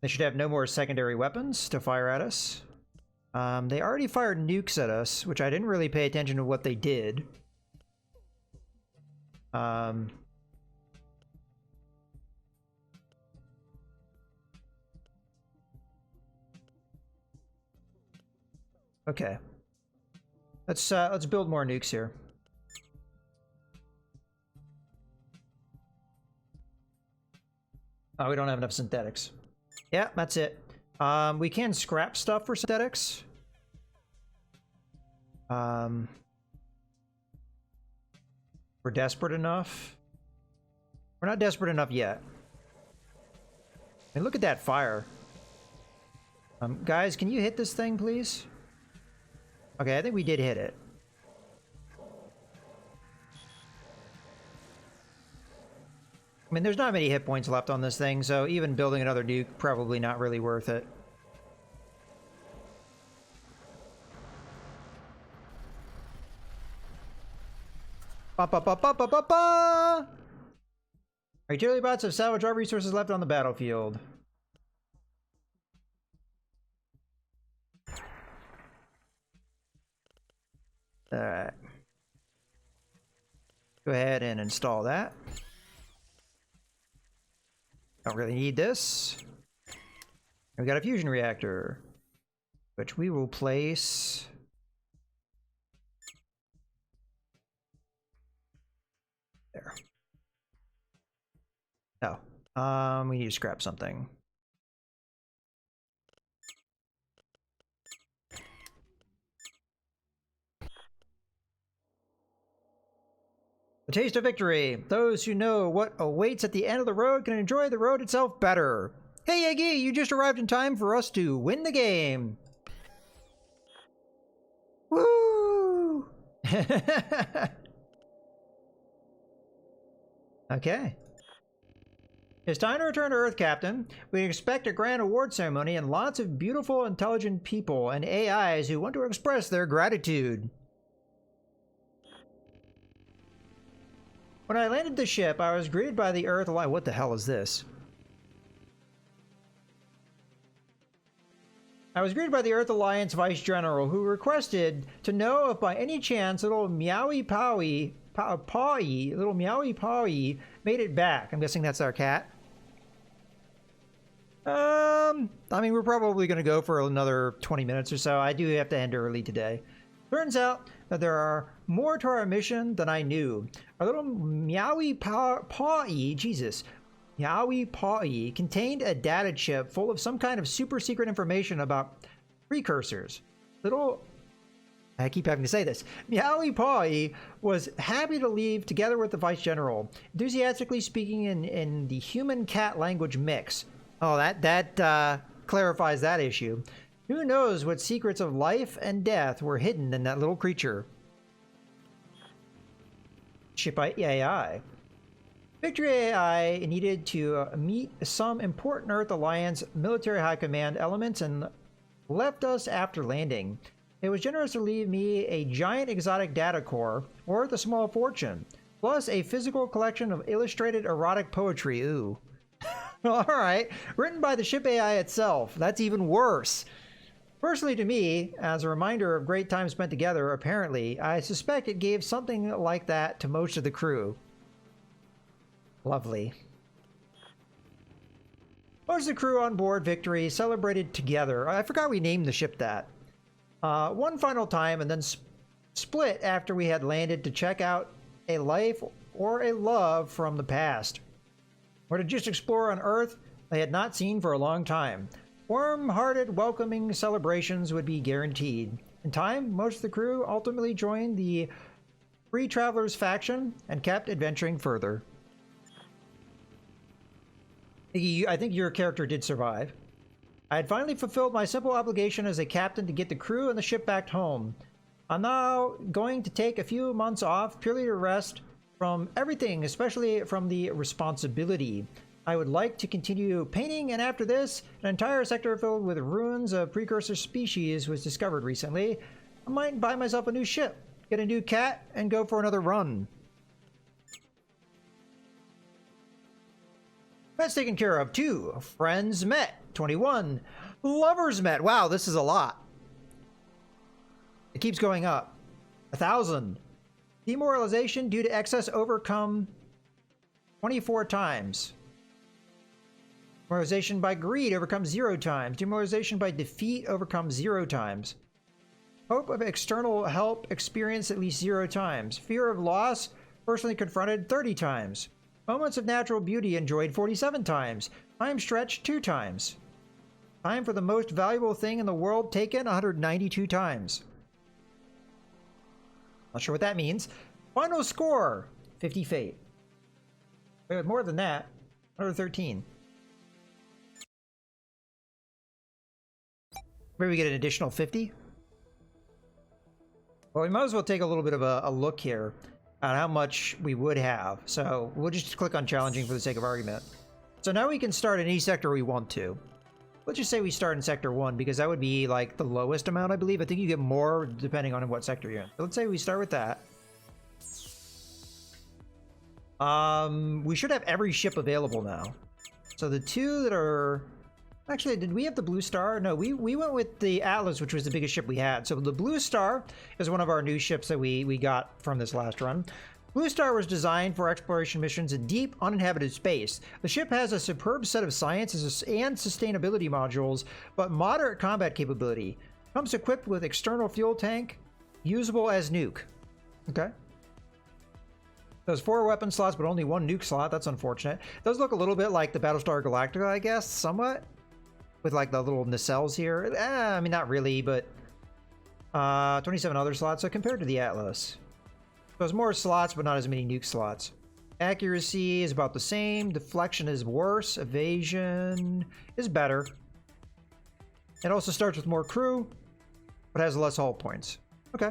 They should have no more secondary weapons to fire at us. They already fired nukes at us, which I didn't really pay attention to what they did. Okay. Let's build more nukes here. Oh, we don't have enough synthetics. Yeah, that's it. We can scrap stuff for synthetics. We're desperate enough. We're not desperate enough yet. I mean, look at that fire. Guys, can you hit this thing, please? Okay, I think we did hit it. I mean, there's not many hit points left on this thing, so even building another nuke, probably not really worth it. Ba ba ba ba ba ba ba! Our utility bots have salvaged our resources left on the battlefield. Alright. Go ahead and install that. Don't really need this. We got a fusion reactor, which we will place there. Oh, we need to scrap something. The taste of victory. Those who know what awaits at the end of the road can enjoy the road itself better. Hey, Yagi, you just arrived in time for us to win the game. Woo! Okay. It's time to return to Earth, Captain. We expect a grand award ceremony and lots of beautiful, intelligent people and AIs who want to express their gratitude. When I landed the ship, I was greeted by the Earth Alliance. What the hell is this? I was greeted by the Earth Alliance Vice General, who requested to know if by any chance little Meowie Powie made it back. I'm guessing that's our cat. I mean, we're probably going to go for another 20 minutes or so. I do have to end early today. Turns out that there are more to our mission than I knew. Our little Meowie Paw-y, Jesus, Meowie Paw-y contained a data chip full of some kind of super secret information about precursors. I keep having to say this. Meowie Paw-y was happy to leave together with the Vice General, enthusiastically speaking in the human-cat language mix. Oh, that clarifies that issue. Who knows what secrets of life and death were hidden in that little creature? Ship AI. Victory AI needed to meet some important Earth Alliance military high command elements and left us after landing. It was generous to leave me a giant exotic data core worth a small fortune, plus a physical collection of illustrated erotic poetry. Ooh. Alright, written by the ship AI itself. That's even worse. Personally to me, as a reminder of great time spent together, apparently, I suspect it gave something like that to most of the crew. Lovely. Most of the crew on board Victory celebrated together. I forgot we named the ship that. One final time and then split after we had landed to check out a life or a love from the past. Or to just explore on Earth they had not seen for a long time. Warm-hearted, welcoming celebrations would be guaranteed. In time, most of the crew ultimately joined the Free Travelers faction and kept adventuring further. I think your character did survive. I had finally fulfilled my simple obligation as a captain to get the crew and the ship back home. I'm now going to take a few months off purely to rest from everything, especially from the responsibility. I would like to continue painting, and after this, an entire sector filled with ruins of precursor species was discovered recently. I might buy myself a new ship, get a new cat, and go for another run. That's taken care of. 2. Friends met. 21. Lovers met. Wow, this is a lot. It keeps going up. 1,000. Demoralization due to excess overcome 24 times. Demoralization by greed overcomes 0 times. Demoralization by defeat overcomes 0 times. Hope of external help experienced at least 0 times. Fear of loss personally confronted 30 times. Moments of natural beauty enjoyed 47 times. Time stretched 2 times. Time for the most valuable thing in the world taken 192 times. Not sure what that means. Final score 50 fate. Wait, more than that. 113. Maybe we get an additional 50? Well, we might as well take a little bit of a look here at how much we would have. So we'll just click on challenging for the sake of argument. So now we can start in any sector we want to. Let's just say we start in sector 1 because that would be like the lowest amount, I believe. I think you get more depending on what sector you're in. So let's say we start with that. We should have every ship available now. So the 2 that are... Actually, did we have the Blue Star? No, we went with the Atlas, which was the biggest ship we had. So the Blue Star is one of our new ships that we got from this last run. Blue Star was designed for exploration missions in deep, uninhabited space. The ship has a superb set of science and sustainability modules, but moderate combat capability. Comes equipped with external fuel tank, usable as nuke. Okay. There's 4 weapon slots, but only 1 nuke slot. That's unfortunate. It does look a little bit like the Battlestar Galactica, I guess, somewhat. With like the little nacelles here. I mean, not really, but 27 other slots. So compared to the Atlas, there's more slots, but not as many nuke slots. Accuracy is about the same. Deflection is worse. Evasion is better. It also starts with more crew, but has less hull points. Okay.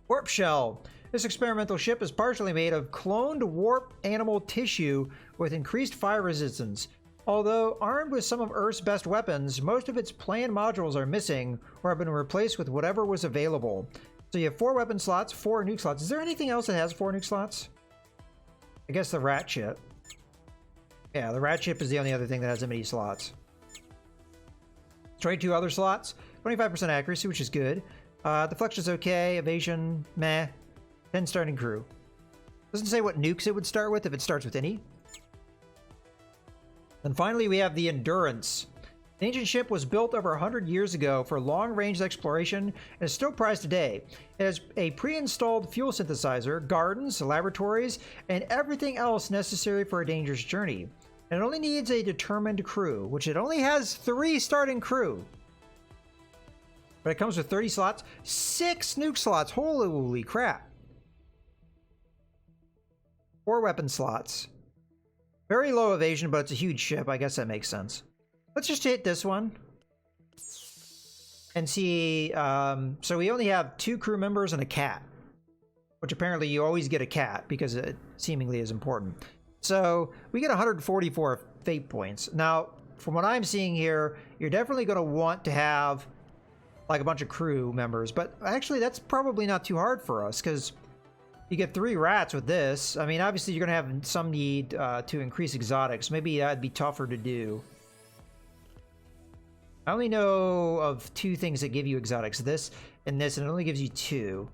Warp Shell. This experimental ship is partially made of cloned warp animal tissue with increased fire resistance. Although armed with some of Earth's best weapons, most of its planned modules are missing or have been replaced with whatever was available. So you have 4 weapon slots, 4 nuke slots. Is there anything else that has 4 nuke slots? I guess the rat ship. Yeah, the rat ship is the only other thing that has that many slots. Trade 2 other slots. 25% accuracy, which is good. Deflection's okay. Evasion, meh. 10 starting crew. Doesn't say what nukes it would start with if it starts with any. And finally, we have the Endurance. The ancient ship was built over 100 years ago for long-range exploration and is still prized today. It has a pre-installed fuel synthesizer, gardens, laboratories, and everything else necessary for a dangerous journey. And it only needs a determined crew, which it only has 3 starting crew. But it comes with 30 slots, 6 nuke slots, holy crap. 4 weapon slots. Very low evasion, but it's a huge ship, I guess that makes sense. Let's just hit this one and see. So we only have 2 crew members and a cat, which apparently you always get a cat because it seemingly is important. So we get 144 fate points. Now, from what I'm seeing here, you're definitely going to want to have like a bunch of crew members, but actually that's probably not too hard for us because you get 3 rats with this. I mean, obviously you're going to have some need to increase exotics. Maybe that'd be tougher to do. I only know of 2 things that give you exotics. This and this, and it only gives you 2.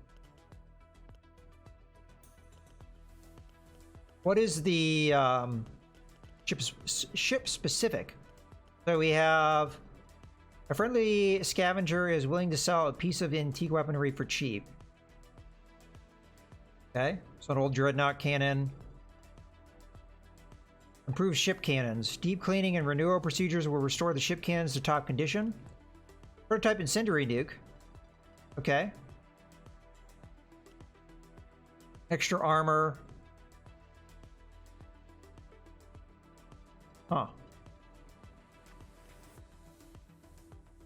What is the ship specific? So we have a friendly scavenger is willing to sell a piece of antique weaponry for cheap. Okay, so an old dreadnought cannon. Improved ship cannons. Deep cleaning and renewal procedures will restore the ship cannons to top condition. Prototype incendiary nuke. Okay. Extra armor. Huh.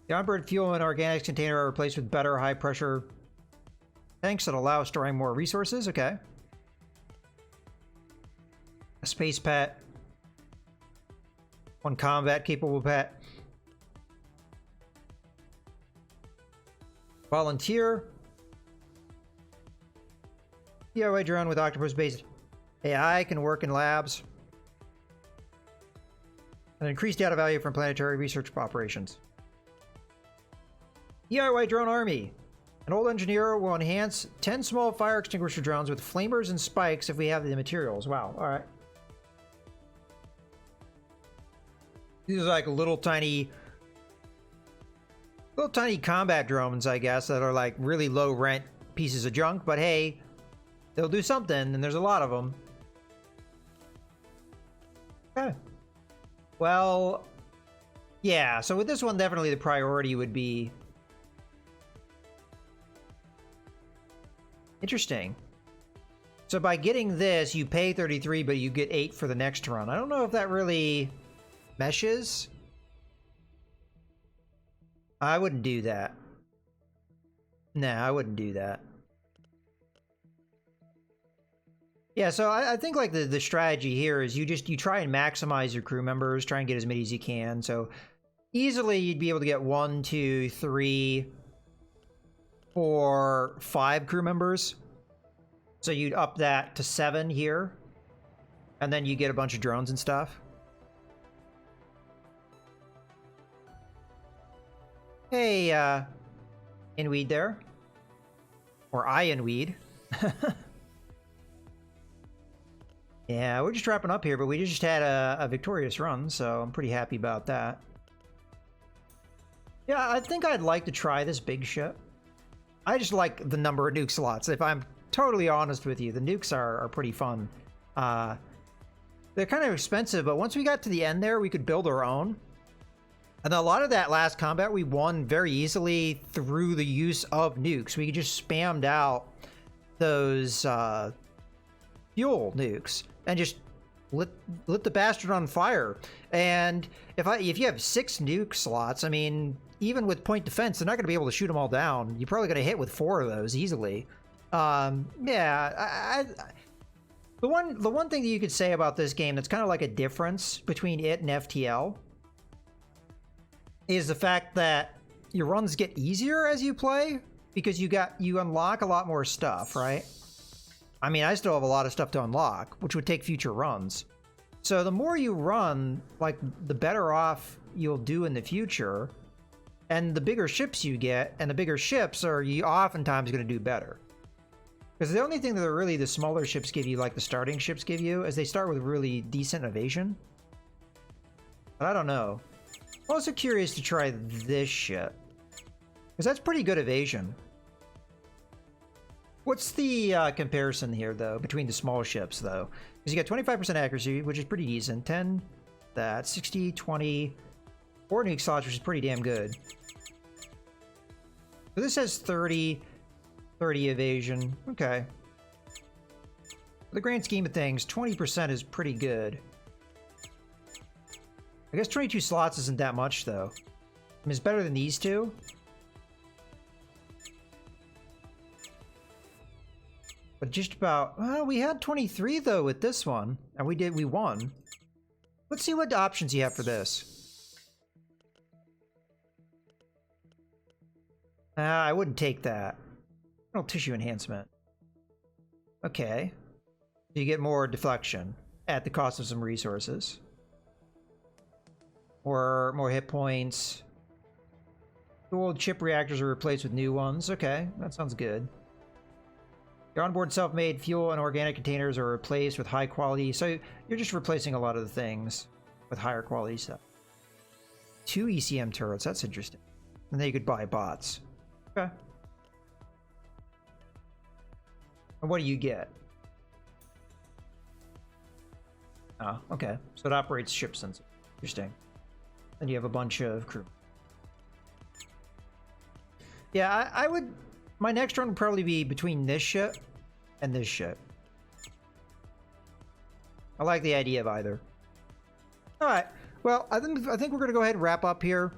The onboard fuel and organics container are replaced with better high pressure tanks that allow storing more resources. Okay. A space pet. 1 combat capable pet. Volunteer. DIY drone with octopus based AI can work in labs. An increased data value from planetary research operations. DIY drone army. An old engineer will enhance 10 small fire extinguisher drones with flamers and spikes if we have the materials. Wow. All right. These are like little tiny combat drones, I guess, that are like really low rent pieces of junk, but hey, they'll do something, and there's a lot of them. Okay. Well, yeah, so with this one, definitely the priority would be... Interesting. So by getting this, you pay 33, but you get 8 for the next run. I don't know if that really... meshes? I wouldn't do that. Nah, I wouldn't do that. Yeah, so I think like the strategy here is you try and maximize your crew members, try and get as many as you can. So easily you'd be able to get 1, 2, 3, 4, 5 crew members. So you'd up that to 7 here. And then you get a bunch of drones and stuff. Hey, Inweed there. Or Inweed. Yeah, we're just wrapping up here, but we just had a victorious run, so I'm pretty happy about that. Yeah, I think I'd like to try this big ship. I just like the number of nuke slots. If I'm totally honest with you, the nukes are pretty fun. They're kind of expensive, but once we got to the end there, we could build our own. And a lot of that last combat we won very easily through the use of nukes. We just spammed out those fuel nukes and just lit the bastard on fire. And if you have 6 nuke slots, I mean, even with point defense, they're not going to be able to shoot them all down. You're probably going to hit with 4 of those easily. Yeah, the one thing that you could say about this game that's kind of like a difference between it and FTL is the fact that your runs get easier as you play because you unlock a lot more stuff, right? I mean, I still have a lot of stuff to unlock, which would take future runs. So the more you run, like, the better off you'll do in the future. And the bigger ships you get, and the bigger ships are you oftentimes going to do better. Because the only thing that really the smaller ships give you, like the starting ships give you, is they start with really decent evasion. But I don't know. I'm also curious to try this shit. Because that's pretty good evasion. What's the comparison here, though, between the small ships, though? Because you got 25% accuracy, which is pretty decent. 10, that, 60, 20, 4 nuke slots, which is pretty damn good. So this has 30 evasion. Okay. For the grand scheme of things, 20% is pretty good. I guess 22 slots isn't that much, though. I mean, it's better than these two. But just about... Well, we had 23, though, with this one. And we won. Let's see what options you have for this. I wouldn't take that. Tissue enhancement. Okay. You get more deflection at the cost of some resources. Or more hit points. The old chip reactors are replaced with new ones. Okay, that sounds good. Your onboard self-made fuel and organic containers are replaced with high quality. So you're just replacing a lot of the things with higher quality stuff. 2 ECM turrets. That's interesting. And then you could buy bots. Okay. And what do you get? Oh, okay. So it operates ship sensor. Interesting. Then you have a bunch of crew. Yeah, I would... My next run would probably be between this ship and this ship. I like the idea of either. Alright. Well, I think we're going to go ahead and wrap up here.